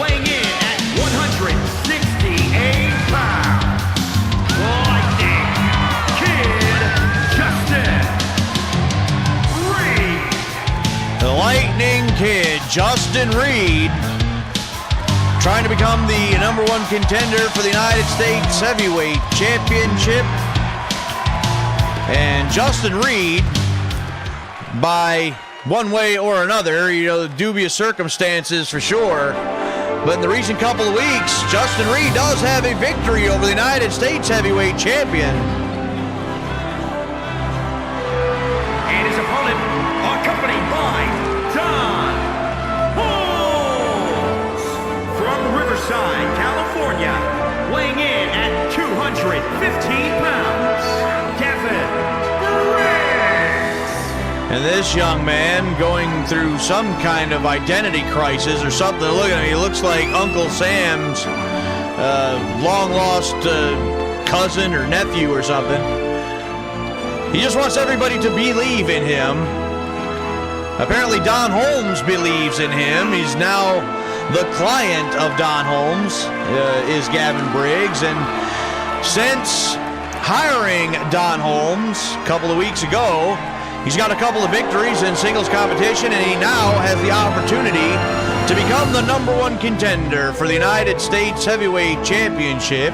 weighing in at 168 pounds, Lightning Kid Justin Reed. The Lightning Kid, Justin Reed, trying to become the #1 contender for the United States Heavyweight Championship. And Justin Reed, by one way or another, dubious circumstances for sure, but in the recent couple of weeks, Justin Reed does have a victory over the United States Heavyweight Champion. And his opponent, accompanied by Don Holmes from Riverside, California, weighing in at 215 pounds, Gavin Briggs. And this young man going through some kind of identity crisis or something. Look at him, he looks like Uncle Sam's long-lost cousin or nephew or something. He just wants everybody to believe in him. Apparently Don Holmes believes in him. He's now the client of Don Holmes, is Gavin Briggs. And since hiring Don Holmes a couple of weeks ago, he's got a couple of victories in singles competition, and he now has the opportunity to become the #1 contender for the United States Heavyweight Championship.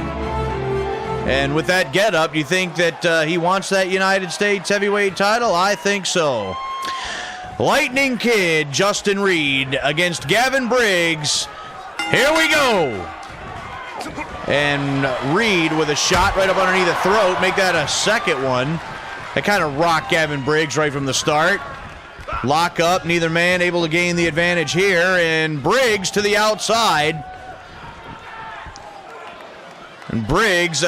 And with that getup, you think that he wants that United States Heavyweight title? I think so. Lightning Kid Justin Reed against Gavin Briggs. Here we go. And Reed with a shot right up underneath the throat. Make that a second one. That kind of rocked Gavin Briggs right from the start. Lock up, neither man able to gain the advantage here. And Briggs to the outside. And Briggs,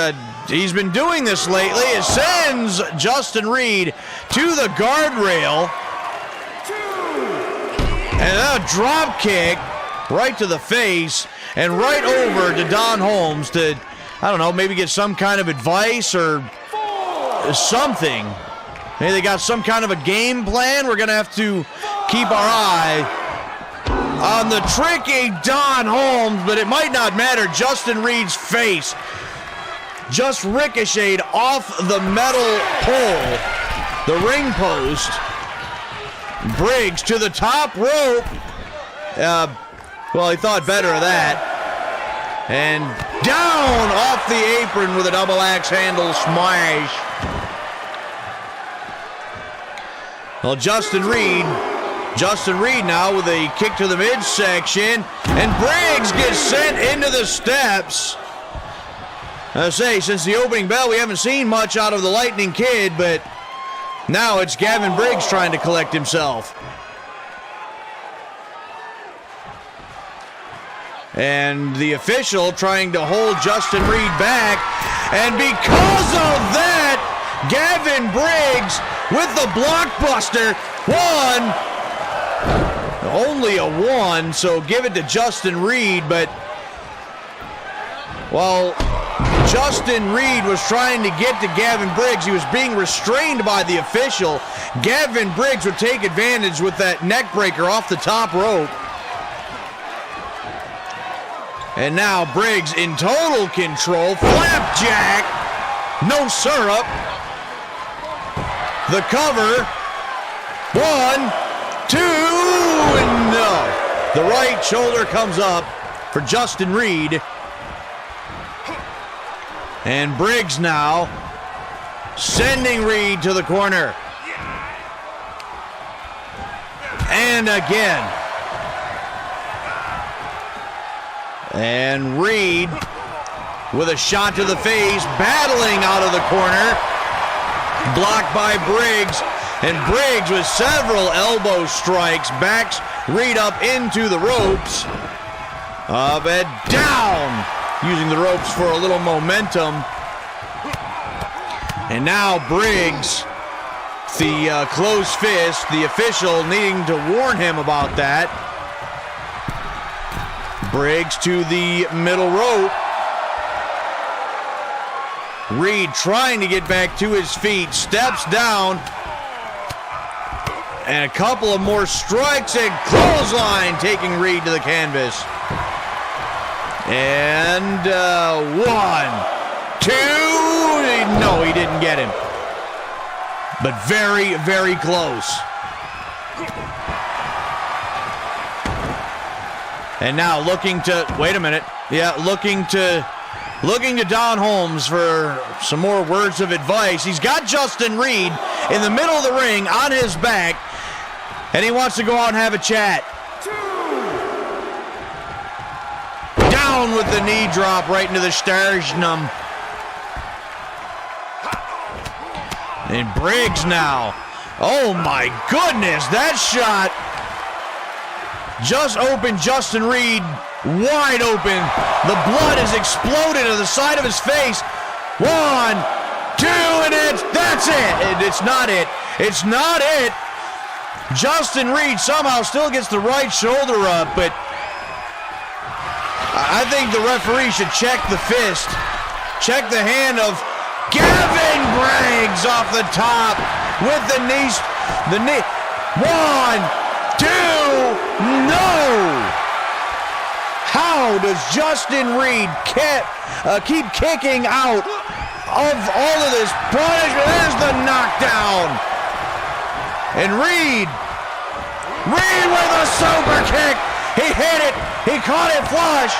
he's been doing this lately. It sends Justin Reed to the guardrail. And a drop kick right to the face and right over to Don Holmes to, I don't know, maybe get some kind of advice or something. Maybe they got some kind of a game plan. We're going to have to keep our eye on the tricky Don Holmes, but it might not matter. Justin Reed's face just ricocheted off the metal pole, the ring post. Briggs to the top rope. Well, he thought better of that. And down off the apron with a double axe handle smash. Well, Justin Reed now with a kick to the midsection, and Briggs gets sent into the steps. I say, since the opening bell, we haven't seen much out of the Lightning Kid, but now it's Gavin Briggs trying to collect himself. And the official trying to hold Justin Reed back, and because of that, Gavin Briggs with the blockbuster. Only a one, so give it to Justin Reed, but while Justin Reed was trying to get to Gavin Briggs, he was being restrained by the official. Gavin Briggs would take advantage with that neck breaker off the top rope. And now Briggs in total control. Flapjack. No syrup. The cover. 1, 2, and no. The right shoulder comes up for Justin Reed. And Briggs now sending Reed to the corner. And again. And Reed with a shot to the face, battling out of the corner. Blocked by Briggs. And Briggs with several elbow strikes backs Reed up into the ropes. Up and down. Using the ropes for a little momentum. And now Briggs, the closed fist, the official needing to warn him about that. Briggs to the middle rope. Reed trying to get back to his feet, steps down. And a couple of more strikes and clothesline taking Reed to the canvas. And 1, 2, no, he didn't get him. But very, very close. And now looking to, wait a minute. Yeah, looking to Don Holmes for some more words of advice. He's got Justin Reed in the middle of the ring on his back, and he wants to go out and have a chat. Down with the knee drop right into the sternum. And Briggs now. Oh my goodness, that shot just opened Justin Reed wide open. The blood has exploded to the side of his face. 1, 2, and that's it. It's not it. It's not it. Justin Reed somehow still gets the right shoulder up, but I think the referee should check the fist. Check the hand of Gavin Briggs off the top with the knee. 1, 2, no! How does Justin Reed keep kicking out of all of this punishment? There's the knockdown. And Reed with a super kick. He hit it. He caught it flush.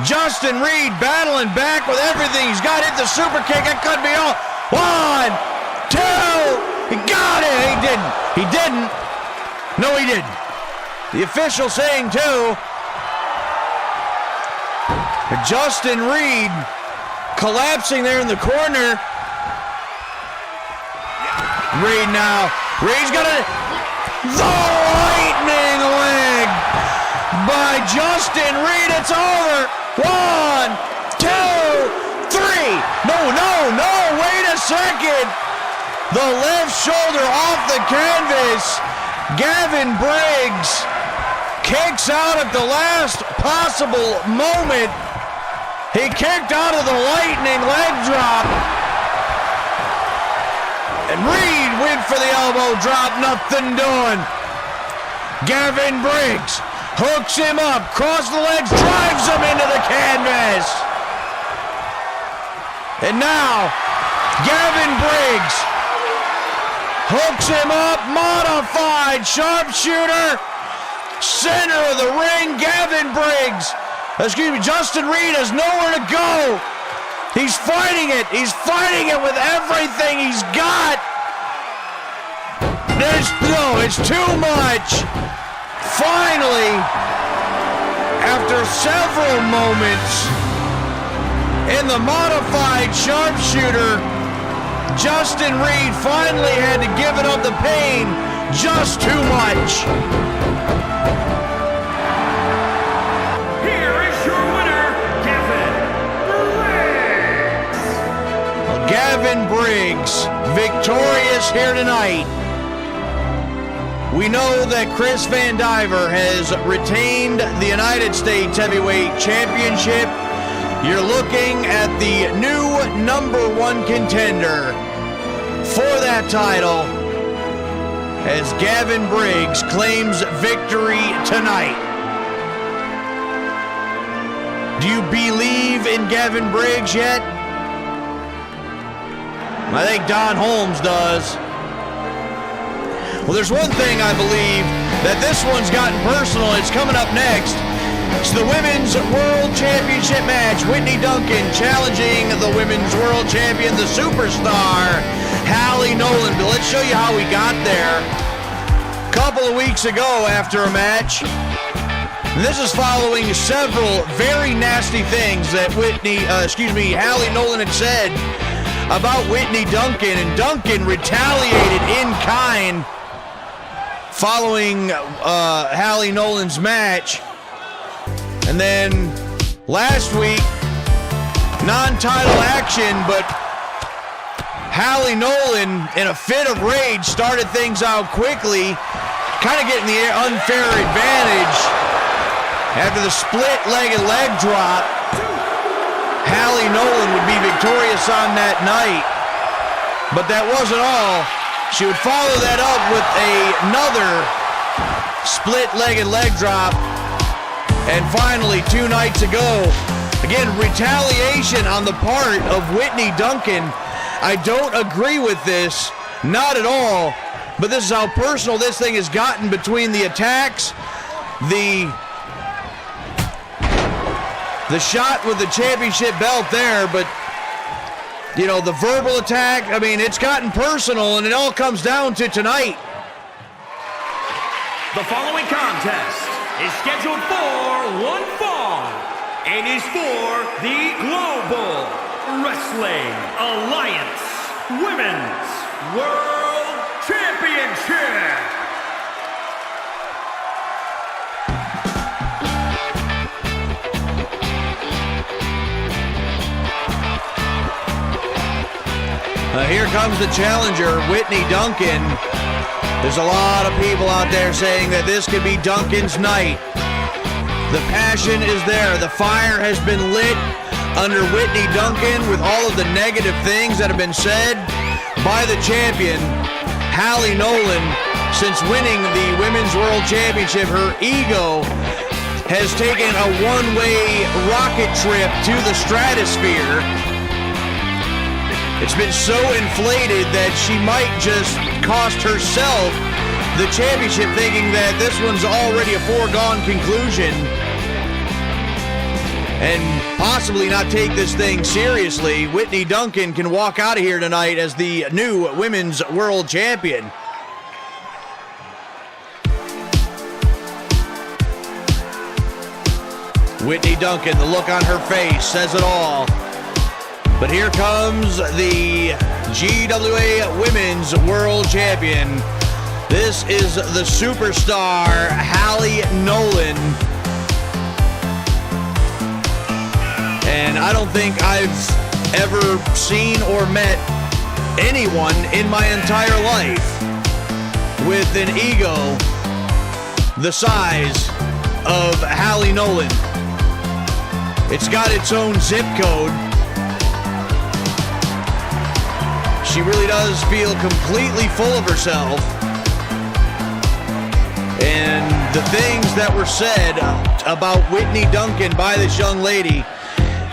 Justin Reed battling back with everything. He's got it. The super kick. It could be all. 1, 2. He got it. He didn't. He didn't. No, he didn't. The official saying 2. Justin Reed collapsing there in the corner. Reed now. Reed's got it. The lightning leg by Justin Reed. It's over. 1, 2, 3. No. Wait a second. The left shoulder off the canvas. Gavin Briggs kicks out at the last possible moment. He kicked out of the lightning leg drop. And Reed went for the elbow drop, nothing doing. Gavin Briggs hooks him up, cross the legs, drives him into the canvas. And now, Gavin Briggs hooks him up, modified sharpshooter, center of the ring. Gavin Briggs, Justin Reed has nowhere to go. He's fighting it. He's fighting it with everything he's got. It's too much. Finally, after several moments in the modified sharpshooter, Justin Reed finally had to give it up the pain. Just too much. Here is your winner, Gavin Briggs. Gavin Briggs, victorious here tonight. We know that Chris Vandiver has retained the United States Heavyweight Championship. You're looking at the new #1 contender for that title as Gavin Briggs claims victory tonight. Do you believe in Gavin Briggs yet? I think Don Holmes does. Well, there's one thing I believe, that this one's gotten personal. It's coming up next. It's the Women's World Championship match. Whitney Duncan challenging the Women's World Champion, the superstar, Halie Nolan. But let's show you how we got there. A couple of weeks ago after a match, and this is following several very nasty things that Halie Nolan had said about Whitney Duncan, and Duncan retaliated in kind following Halie Nolan's match. And then last week, non-title action, but Halie Nolan, in a fit of rage, started things out quickly, kind of getting the unfair advantage. After the split-legged leg drop, Halie Nolan would be victorious on that night. But that wasn't all. She would follow that up with another split-legged leg drop. And finally, 2 nights ago, again, retaliation on the part of Whitney Duncan. I don't agree with this, not at all. But this is how personal this thing has gotten between the attacks, the shot with the championship belt there, but the verbal attack, I mean, it's gotten personal, and it all comes down to tonight. The following contest is scheduled for one fall and is for the Global Wrestling Alliance Women's World Championship. Here comes the challenger, Whitney Duncan. There's a lot of people out there saying that this could be Duncan's night. The passion is there. The fire has been lit under Whitney Duncan with all of the negative things that have been said by the champion, Halie Nolan. Since winning the Women's World Championship, her ego has taken a one-way rocket trip to the stratosphere. It's been so inflated that she might just cost herself the championship thinking that this one's already a foregone conclusion and possibly not take this thing seriously, Whitney Duncan can walk out of here tonight as the new Women's World Champion. Whitney Duncan, the look on her face says it all. But here comes the GWA Women's World Champion. This is the superstar, Halie Nolan. And I don't think I've ever seen or met anyone in my entire life with an ego the size of Halie Nolan. It's got its own zip code. She really does feel completely full of herself. And the things that were said about Whitney Duncan by this young lady,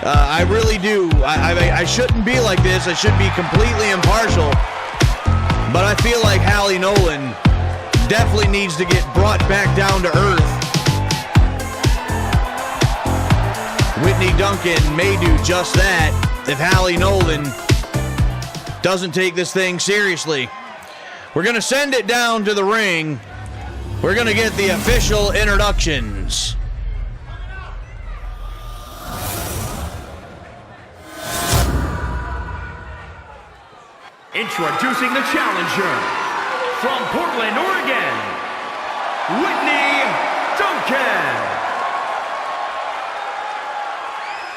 I really do. I shouldn't be like this. I should be completely impartial. But I feel like Halie Nolan definitely needs to get brought back down to earth. Whitney Duncan may do just that if Halie Nolan doesn't take this thing seriously. We're going to send it down to the ring. We're going to get the official introductions. Introducing the challenger from Portland, Oregon, Whitney Duncan.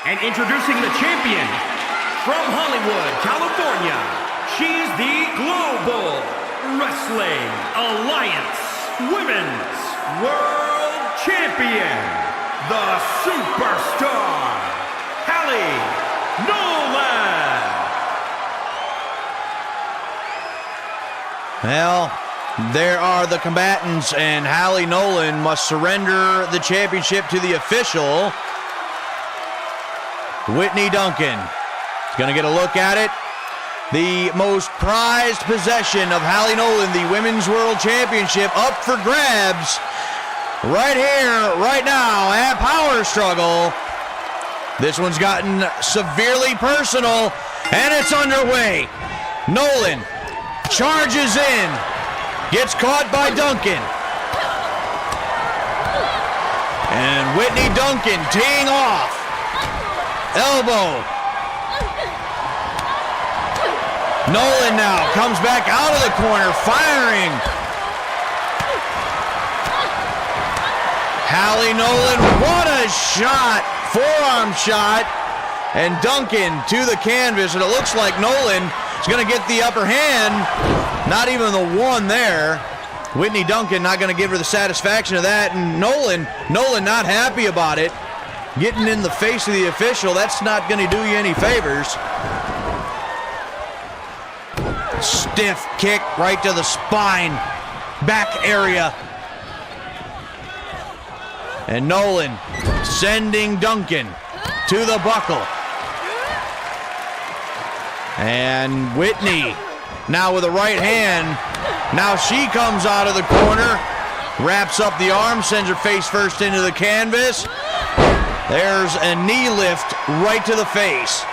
And introducing the champion from Hollywood, California, she's the Global Wrestling Alliance Women's World Champion, the Superstar, Halie Nolan. Well, there are the combatants, and Halie Nolan must surrender the championship to the official, Whitney Duncan. Going to get a look at it. The most prized possession of Halie Nolan, the Women's World Championship, up for grabs right here, right now at Power Struggle. This one's gotten severely personal, and it's underway. Nolan charges in, gets caught by Duncan. And Whitney Duncan teeing off. Elbow. Nolan now comes back out of the corner, firing. Halie Nolan, what a shot, forearm shot. And Duncan to the canvas, and it looks like Nolan is going to get the upper hand. Not even the one there. Whitney Duncan not going to give her the satisfaction of that, and Nolan not happy about it. Getting in the face of the official, that's not going to do you any favors. Stiff kick right to the spine, back area. And Nolan sending Duncan to the buckle. And Whitney now with a right hand. Now she comes out of the corner, wraps up the arm, sends her face first into the canvas. There's a knee lift right to the face.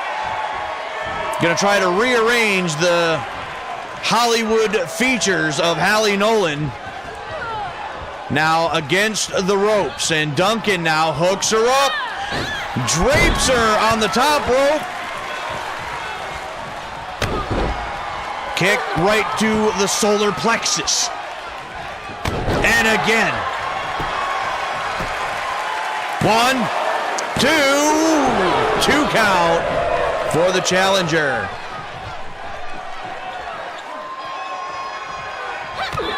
Gonna try to rearrange the Hollywood features of Halie Nolan. Now against the ropes, and Duncan now hooks her up, drapes her on the top rope. Kick right to the solar plexus. And again. 1, 2 count for the challenger.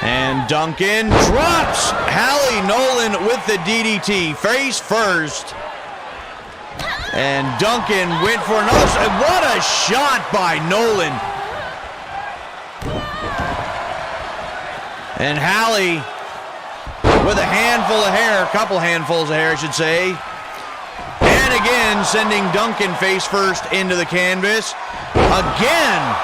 And Duncan drops Halie Nolan with the DDT, face first. And Duncan went for another. What a shot by Nolan. And Halie with a handful of hair, a couple handfuls of hair, I should say. And again, sending Duncan face first into the canvas. Again.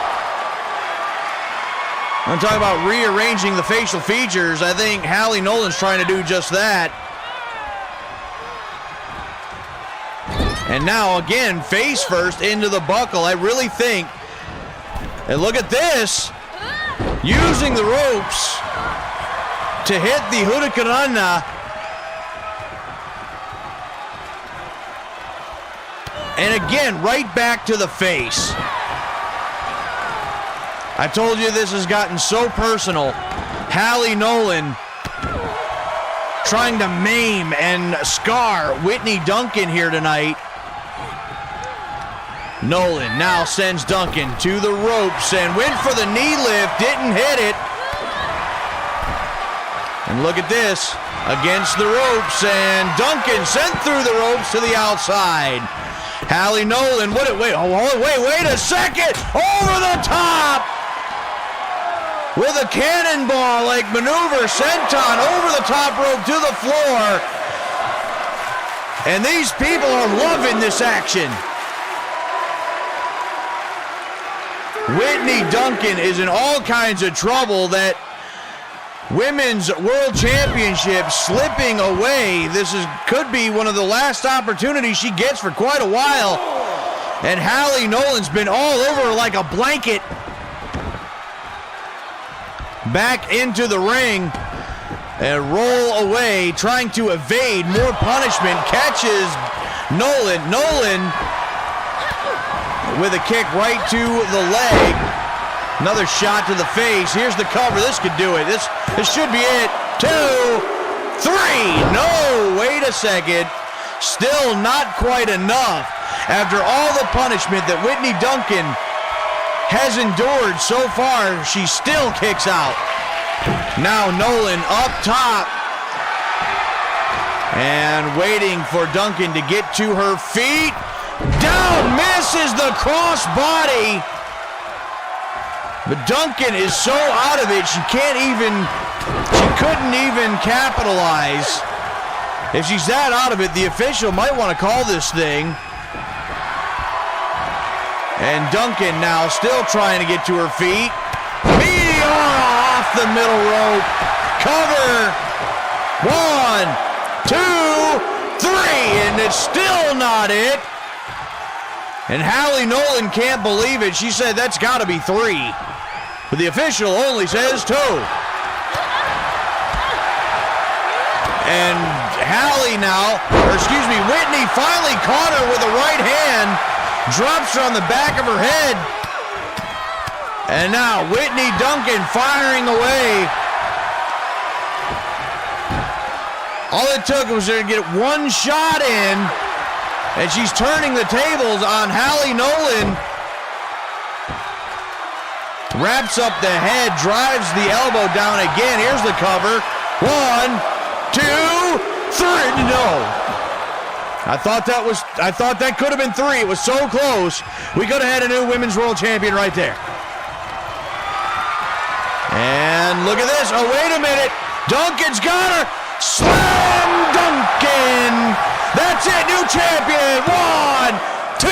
I'm talking about rearranging the facial features. I think Halie Nolan's trying to do just that. And now, again, face first into the buckle. I really think, and look at this, using the ropes to hit the Hurricanrana. And again, right back to the face. I told you this has gotten so personal. Halie Nolan trying to maim and scar Whitney Duncan here tonight. Nolan now sends Duncan to the ropes and went for the knee lift, didn't hit it. And look at this, against the ropes, and Duncan sent through the ropes to the outside. Halie Nolan, wait a second, over the top! With a cannonball-like maneuver, senton over the top rope to the floor. And these people are loving this action. Whitney Duncan is in all kinds of trouble. That Women's World Championship slipping away. This could be one of the last opportunities she gets for quite a while. And Halie Nolan's been all over her like a blanket. Back into the ring and roll away, trying to evade more punishment. Catches Nolan. Nolan with a kick right to the leg. Another shot to the face. Here's the cover. This could do it. This should be it. 2, 3. No, wait a second. Still not quite enough. After all the punishment that Whitney Duncan has endured so far, she still kicks out. Now Nolan up top and waiting for Duncan to get to her feet. Down, misses the crossbody. But Duncan is so out of it, she couldn't even capitalize. If she's that out of it, the official might want to call this thing. And Duncan now still trying to get to her feet. Meteora off the middle rope. Cover. 1, 2, 3. And it's still not it. And Halie Nolan can't believe it. She said that's got to be 3. But the official only says 2. And Whitney finally caught her with a right hand. Drops her on the back of her head. And now Whitney Duncan firing away. All it took was her to get one shot in. And she's turning the tables on Halie Nolan. Wraps up the head, drives the elbow down again. Here's the cover. 1, 2, 3. No. I thought that could have been 3. It was so close. We could have had a new Women's World Champion right there. And look at this. Oh, wait a minute. Duncan's got her. Slam Duncan. That's it. New champion. 1, 2,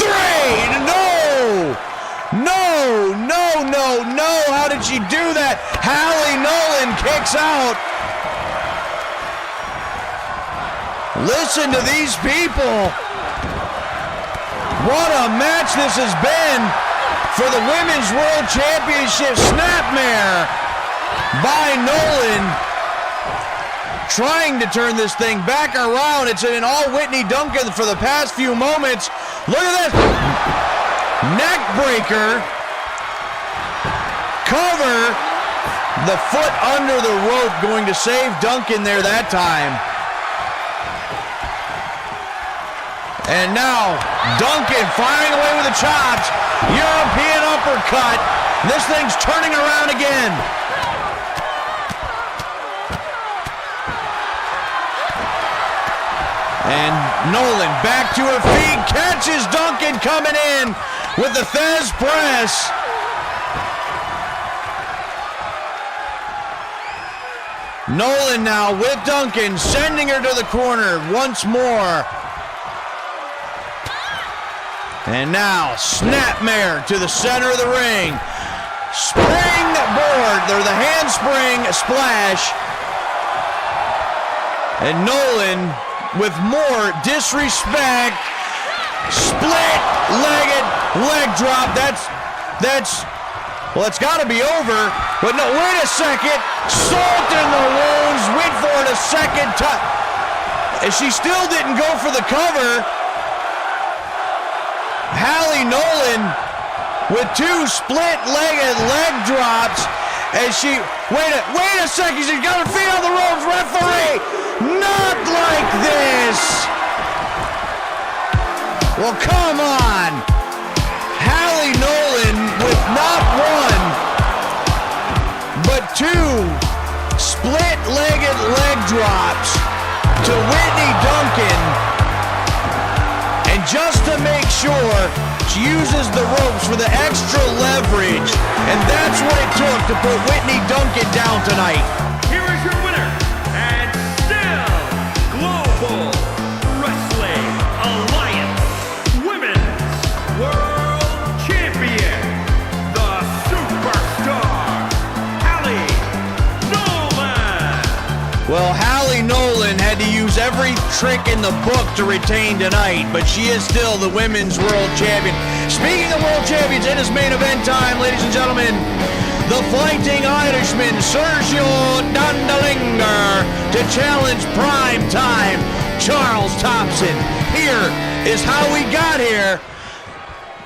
3. No. How did she do that? Halie Nolan kicks out. Listen to these people. What a match this has been for the Women's World Championship. Snapmare by Nolan. Trying to turn this thing back around. It's an all Whitney Duncan for the past few moments. Look at this. Neck breaker. Cover. The foot under the rope going to save Duncan there that time. And now, Duncan firing away with the chops. European uppercut. This thing's turning around again. And Nolan back to her feet. Catches Duncan coming in with the Thez press. Nolan now with Duncan, sending her to the corner once more. And now, snapmare to the center of the ring. springboard, or the handspring splash. And Nolan with more disrespect. Split-legged leg drop. Well, it's got to be over. But no, wait a second. Salt in the wounds. Went for it a second time. And she still didn't go for the cover. Halie Nolan with two split-legged leg drops. And she, wait a second. She's got her feet on the ropes. Referee, not like this. Well, come on. Halie Nolan with not one, but two split-legged leg drops to Whitney Duncan. And just to make sure, she uses the ropes for the extra leverage. And that's what it took to put Whitney Duncan down tonight. Here is your winner, and still Global Wrestling Alliance Women's World Champion, the Superstar, Halie Nolan. Well, Halie Nolan had to use every trick in the book to retain tonight, but she is still the Women's World Champion. Speaking of World Champions, it is main event time, ladies and gentlemen. The Fighting Irishman, Sergio Dondelinger, to challenge Primetime, Charles Thompson. Here is how we got here.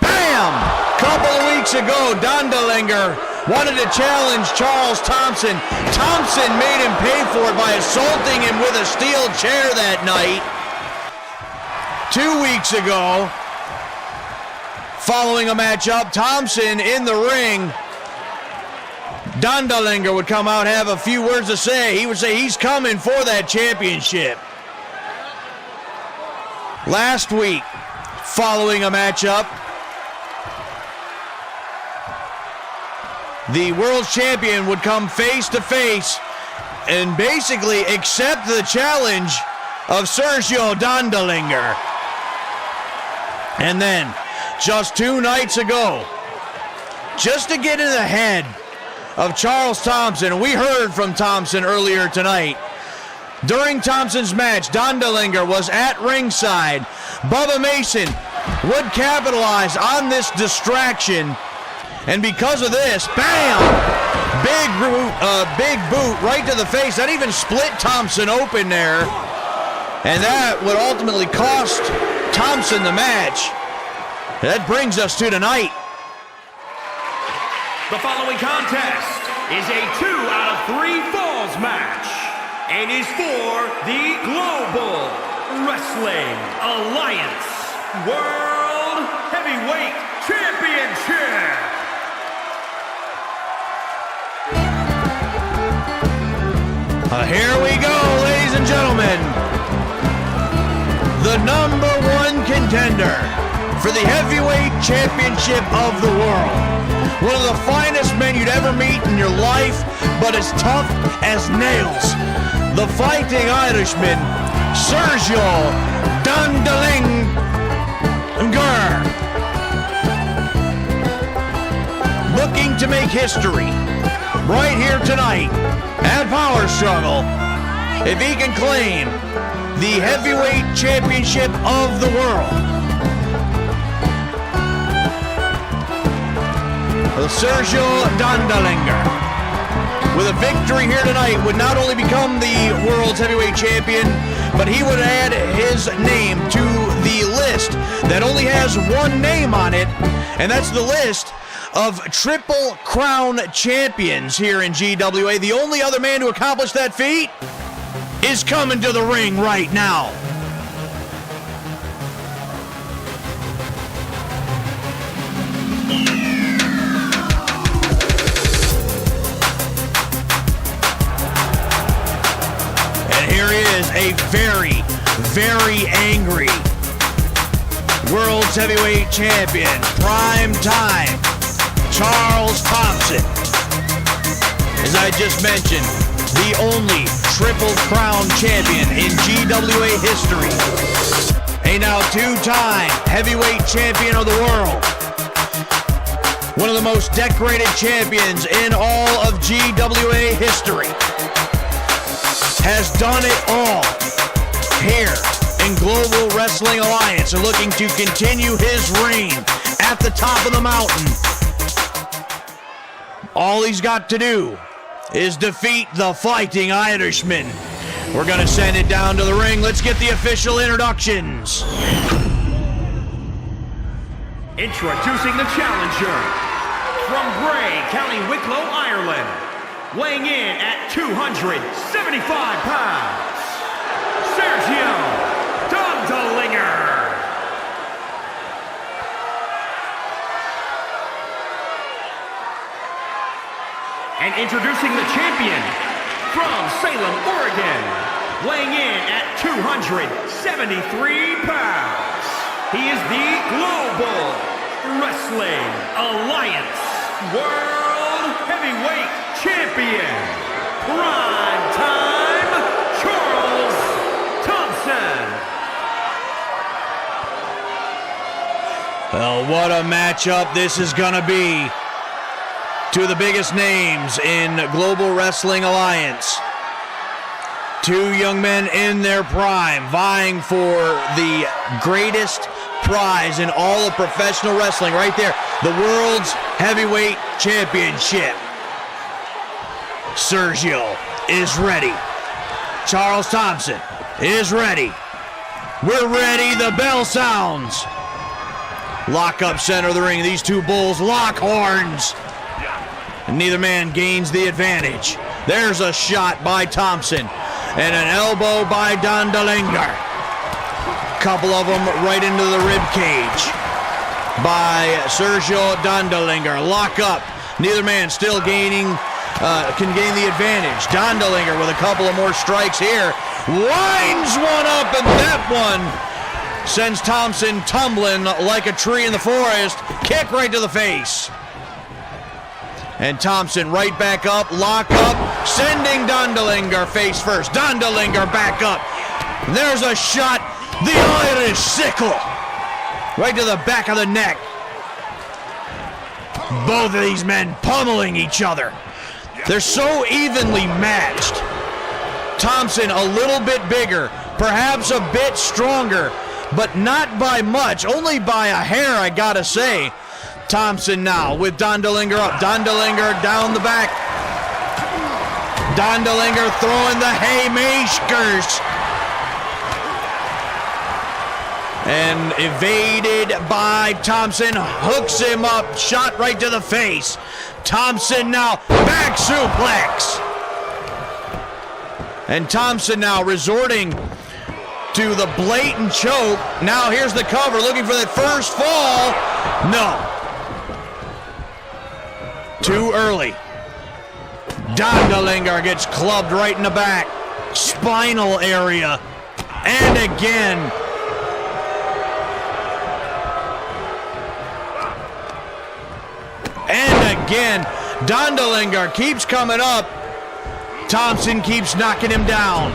Bam! Couple of weeks ago, Dondelinger wanted to challenge Charles Thompson. Thompson made him pay for it by assaulting him with a steel chair that night. 2 weeks ago, following a matchup, Thompson in the ring, Dondelinger would come out and have a few words to say. He would say he's coming for that championship. Last week, following a matchup, the world champion would come face to face and basically accept the challenge of Sergio Dondelinger. And then, just 2 nights ago, just to get in the head of Charles Thompson, we heard from Thompson earlier tonight. During Thompson's match, Dondelinger was at ringside. Bubba Mason would capitalize on this distraction, and because of this, bam! Big boot right to the face. That even split Thompson open there, and that would ultimately cost Thompson the match. That brings us to tonight. The following contest is a 2 out of 3 falls match and is for the Global Wrestling Alliance World Heavyweight Championship. Here we go, ladies and gentlemen. The #1 contender for the Heavyweight Championship of the world. One of the finest men you'd ever meet in your life, but as tough as nails. The Fighting Irishman, Sergio Dondelinger. Looking to make history right here tonight at Power Struggle, if he can claim the Heavyweight Championship of the world. Sergio Dondelinger, with a victory here tonight, would not only become the world's heavyweight champion, but he would add his name to the list that only has one name on it, and that's the list of Triple Crown champions here in GWA. The only other man to accomplish that feat is coming to the ring right now. A very, very angry World's Heavyweight Champion, Primetime, Charles Thompson. As I just mentioned, the only Triple Crown champion in GWA history. A now 2-time Heavyweight Champion of the world. one of the most decorated champions in all of GWA history, has done it all here in Global Wrestling Alliance and looking to continue his reign at the top of the mountain. All he's got to do is defeat the Fighting Irishman. We're going to send it down to the ring. Let's get the official introductions. Introducing the challenger from Bray, County Wicklow, Ireland, weighing in at 275 pounds, Sergio Dondelinger. And introducing the champion from Salem, Oregon, weighing in at 273 pounds. He is the Global Wrestling Alliance World Heavyweight Champion, Primetime Charles Thompson. Well, what a matchup this is going to be. Two of the biggest names in Global Wrestling Alliance. Two young men in their prime vying for the greatest prize in all of professional wrestling right there. The World's Heavyweight Championship. Sergio is ready. Charles Thompson is ready. We're ready. The bell sounds. Lock up center of the ring. These two bulls lock horns. And neither man gains the advantage. There's a shot by Thompson. And an elbow by Dondelinger. Couple of them right into the rib cage by Sergio Dondelinger. Lock up. Neither man still can gain the advantage. Dondelinger with a couple of more strikes here. Winds one up, and that one sends Thompson tumbling like a tree in the forest. Kick right to the face. And Thompson right back up, lock up, sending Dondelinger face first. Dondelinger back up. There's a shot, the Irish sickle, right to the back of the neck. Both of these men pummeling each other. They're so evenly matched. Thompson a little bit bigger, perhaps a bit stronger, but not by much, only by a hair, I gotta say. Thompson now with Dondelinger up. Dondelinger down the back. Dondelinger throwing the haymakers. And evaded by Thompson. Hooks him up. Shot right to the face. Thompson now back suplex. And Thompson now resorting to the blatant choke. Now here's the cover, looking for that first fall. No. Too early. Dondelinger gets clubbed right in the back. Spinal area. And again. And again. Dondelinger keeps coming up. Thompson keeps knocking him down.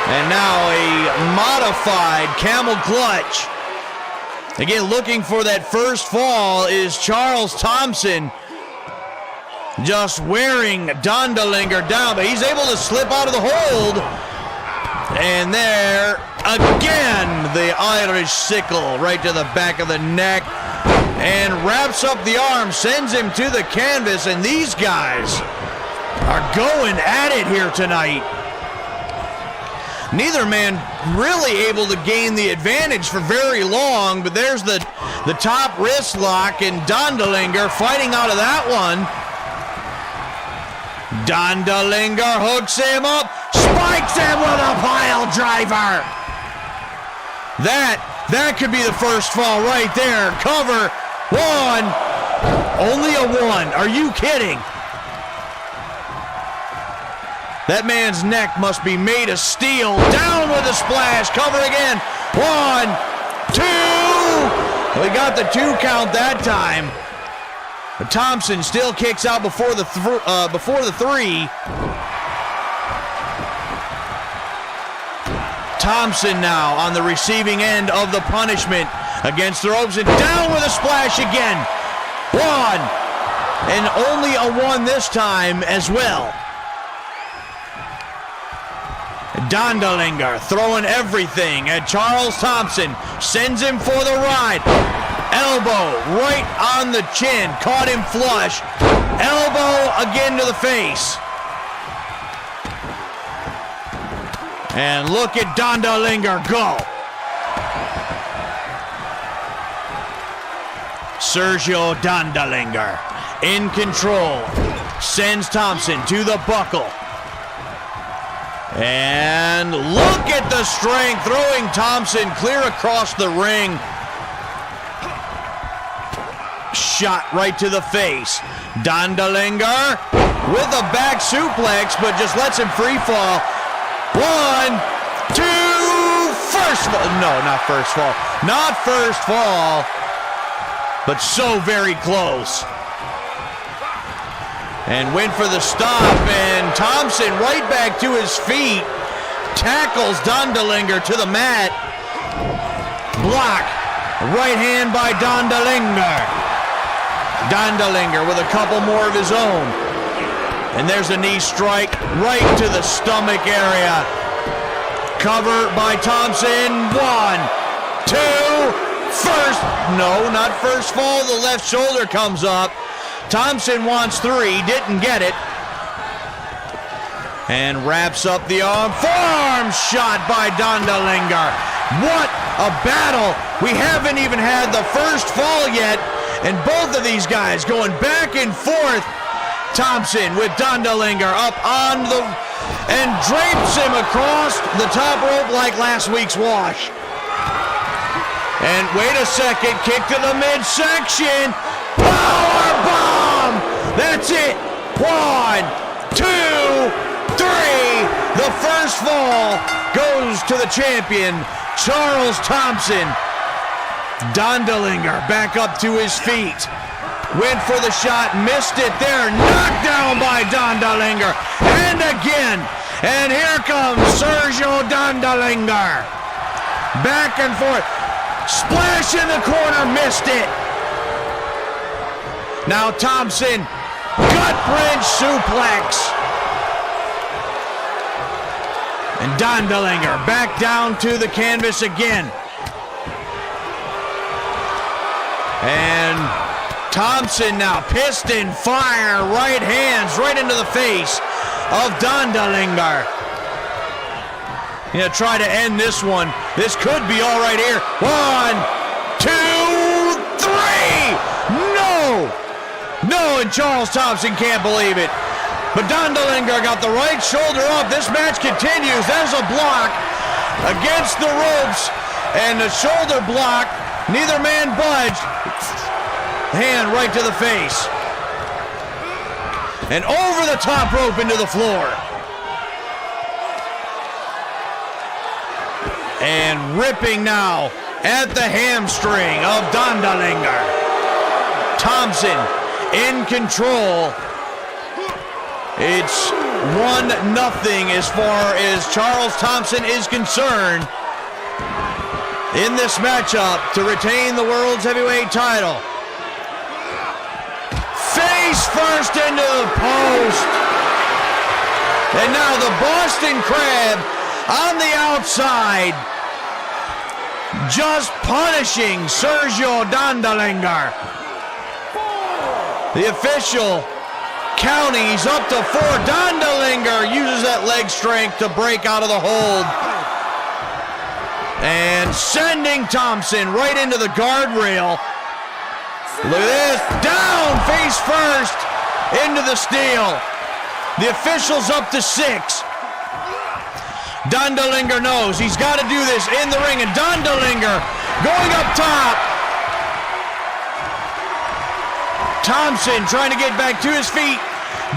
And now a modified camel clutch. Again, looking for that first fall is Charles Thompson. Just wearing Dondelinger down, but he's able to slip out of the hold. And there, again, the Irish sickle right to the back of the neck. And wraps up the arm, sends him to the canvas, and these guys are going at it here tonight. Neither man really able to gain the advantage for very long, but there's the top wrist lock, and Dondelinger fighting out of that one. Dondelinger hooks him up, spikes him with a pile driver. That could be the first fall right there. Cover, one, only a one. Are you kidding? That man's neck must be made of steel. Down with a splash. Cover again. 1, 2. We got the 2 count that time. But Thompson still kicks out before the 3. Thompson now on the receiving end of the punishment. against the ropes and down with a splash again. One, and only a one this time as well. Dondelinger throwing everything at Charles Thompson, sends him for the ride. Elbow right on the chin, caught him flush. Elbow again to the face. And look at Dondelinger go. Sergio Dondelinger in control, sends Thompson to the buckle. And look at the strength, throwing Thompson clear across the ring. Shot right to the face. Dondelinger with a back suplex, but just lets him free fall. 1, 2, first fall. No, not first fall. Not first fall, but so very close. And went for the stop, and Thompson right back to his feet. Tackles Dondelinger to the mat. Block. Right hand by Dondelinger. Dondelinger with a couple more of his own. And there's a knee strike right to the stomach area. Cover by Thompson. 1, 2, first. No, not first fall. The left shoulder comes up. Thompson wants 3, didn't get it. And wraps up the arm. Forearm shot by Dondelinger. What a battle. We haven't even had the first fall yet. And both of these guys going back and forth. Thompson with Dondelinger up on the, and drapes him across the top rope like last week's wash. And wait a second, kick to the midsection. Power bomb! That's it. 1, 2, 3. The first fall goes to the champion, Charles Thompson. Dondelinger back up to his feet. Went for the shot, missed it there. Knocked down by Dondelinger. And again. And here comes Sergio Dondelinger. Back and forth. Splash in the corner, missed it. Now Thompson, gut wrench suplex. And Dondelinger back down to the canvas again. And Thompson now piston fire, right hands right into the face of Dondelinger. Gonna try to end this one. This could be all right here. 1, 2, 3. No, and Charles Thompson can't believe it. But Dondelinger got the right shoulder up. This match continues. There's a block against the ropes and the shoulder block. Neither man budged. Hand right to the face. And over the top rope into the floor. And ripping now at the hamstring of Dondelinger. Thompson in control. It's 1-0 as far as Charles Thompson is concerned in this matchup to retain the World's Heavyweight title. Face first into the post. And now the Boston Crab on the outside, just punishing Sergio Dondelinger. The official counting, he's up to 4. Dondelinger uses that leg strength to break out of the hold. And sending Thompson right into the guardrail. Look at this, down face first into the steel. The official's up to 6. Dondelinger knows he's got to do this in the ring, and Dondelinger going up top. Thompson trying to get back to his feet.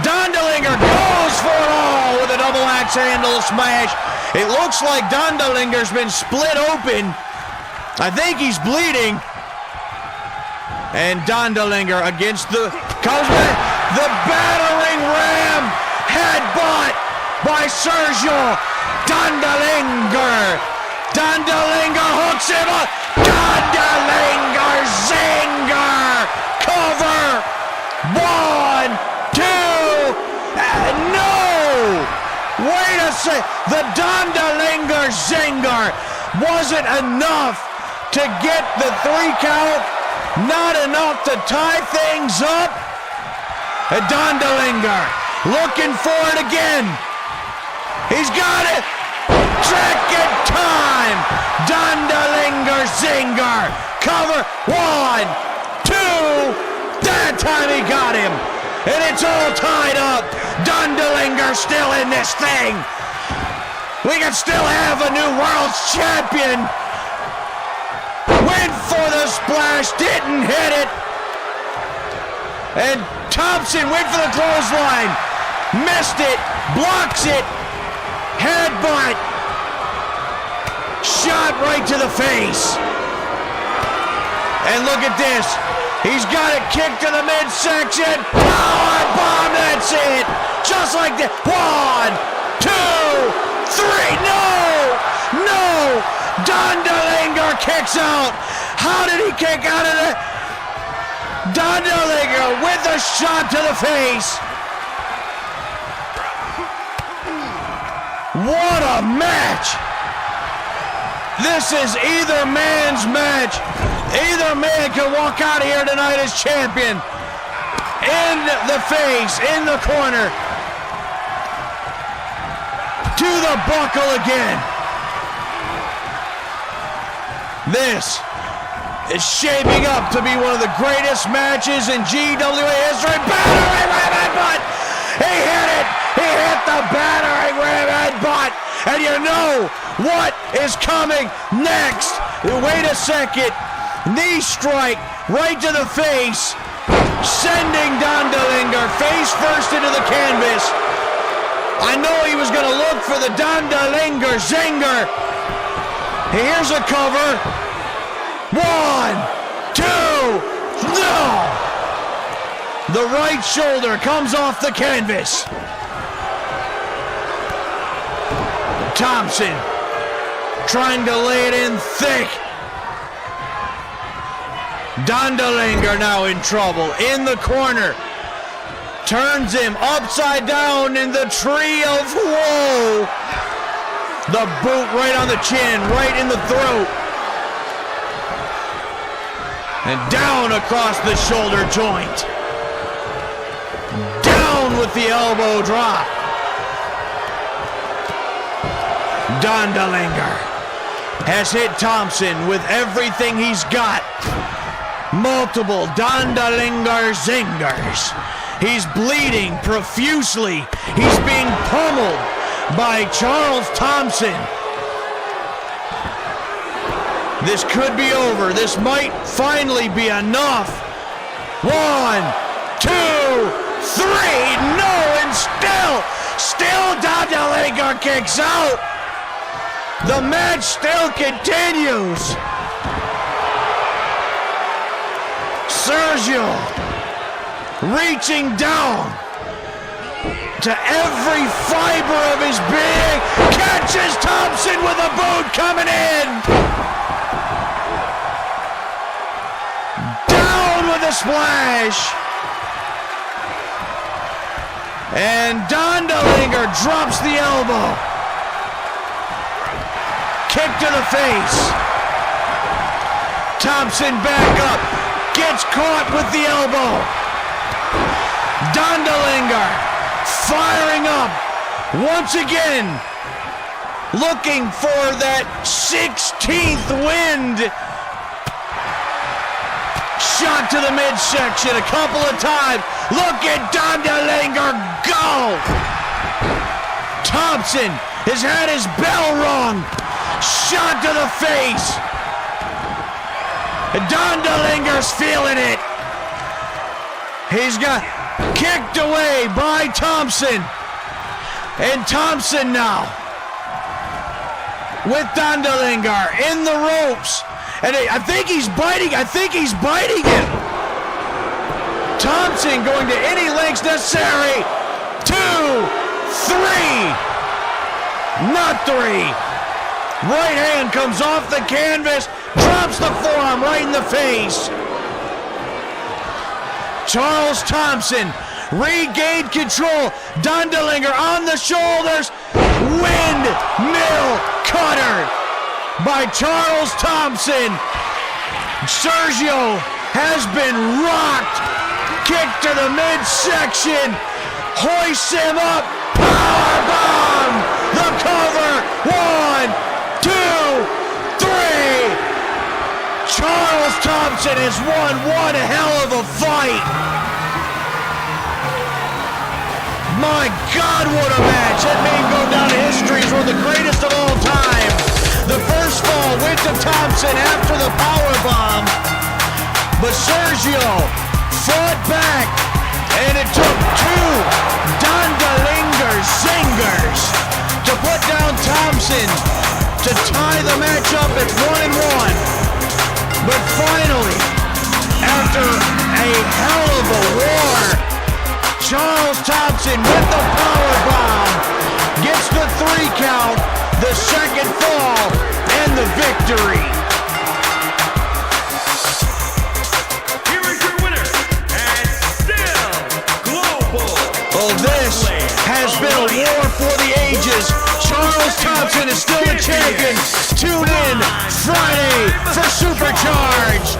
Dondelinger goes for it all with a double axe handle smash. It looks like Dondelinger's been split open. I think he's bleeding. And Dondelinger against the comes back. The battering ram headbutt by Sergio Dondelinger. Dondelinger hooks him up. Dondelinger zinger! Cover! 1, 2, no! Wait a sec. The Dondelinger zinger wasn't enough to get the 3 count. Not enough to tie things up. And Dondelinger looking for it again. He's got it. Second time. Dondelinger zinger. Cover. 1, 2. That time he got him. And it's all tied up. Dondelinger still in this thing. We can still have a new world champion. Went for the splash, didn't hit it. And Thompson went for the clothesline. Missed it, blocks it. Headbutt. Shot right to the face. And look at this. He's got it kicked to the midsection. Power bomb, that's it. Just like that. 1, 2, 3. No. Dondelinger kicks out. How did he kick out of that? Dondelinger with a shot to the face. What a match. This is either man's match. Either man can walk out of here tonight as champion. In the face, in the corner. To the buckle again. This is shaping up to be one of the greatest matches in GWA history. Battering ram headbutt! He hit it! He hit the battering ram headbutt! And you know what is coming next. Wait a second. Knee strike right to the face, sending Dondelinger face first into the canvas. I know he was going to look for the Dondelinger zinger. Here's a cover. 1, 2, no! The right shoulder comes off the canvas. Thompson trying to lay it in thick. Dondelinger now in trouble, in the corner. Turns him upside down in the tree of woe. The boot right on the chin, right in the throat. And down across the shoulder joint. Down with the elbow drop. Dondelinger has hit Thompson with everything he's got. Multiple Dondelinger zingers. He's bleeding profusely. He's being pummeled by Charles Thompson. This could be over. This might finally be enough. 1, 2, 3. No, and still Dondelinger kicks out. The match still continues. Sergio reaching down to every fiber of his being, catches Thompson with a boot coming in. Down with a splash. And Dondelinger drops the elbow. Kick to the face. Thompson back up. Gets caught with the elbow. Dondelinger firing up once again, looking for that 16th wind. Shot to the midsection a couple of times. Look at Dondelinger go. Thompson has had his bell rung. Shot to the face. Dondelinger's feeling it. He's got kicked away by Thompson. And Thompson now with Dondelinger in the ropes. And I think he's biting. Him. Thompson going to any lengths necessary. 2, 3. Not 3. Right hand comes off the canvas. Drops the forearm right in the face. Charles Thompson regained control. Dondelinger on the shoulders. Windmill cutter by Charles Thompson. Sergio has been rocked. Kick to the midsection. Hoists him up. Powerbomb. The cover. 1, 2, 3. Charles Thompson has won one hell of a fight. My God, what a match. That may go down to history as one of the greatest of all time. The first fall went to Thompson after the powerbomb, but Sergio fought back, and it took 2 Dondelinger zingers to put down Thompson to tie the match up at 1-1. But finally, after a hell of a war, Charles Thompson with the powerbomb gets the 3 count, the second fall, and the victory. Here is your winner, and still global. Well, this has been a war for the ages. Charles Thompson is still a champion. Tune in Friday for Supercharged.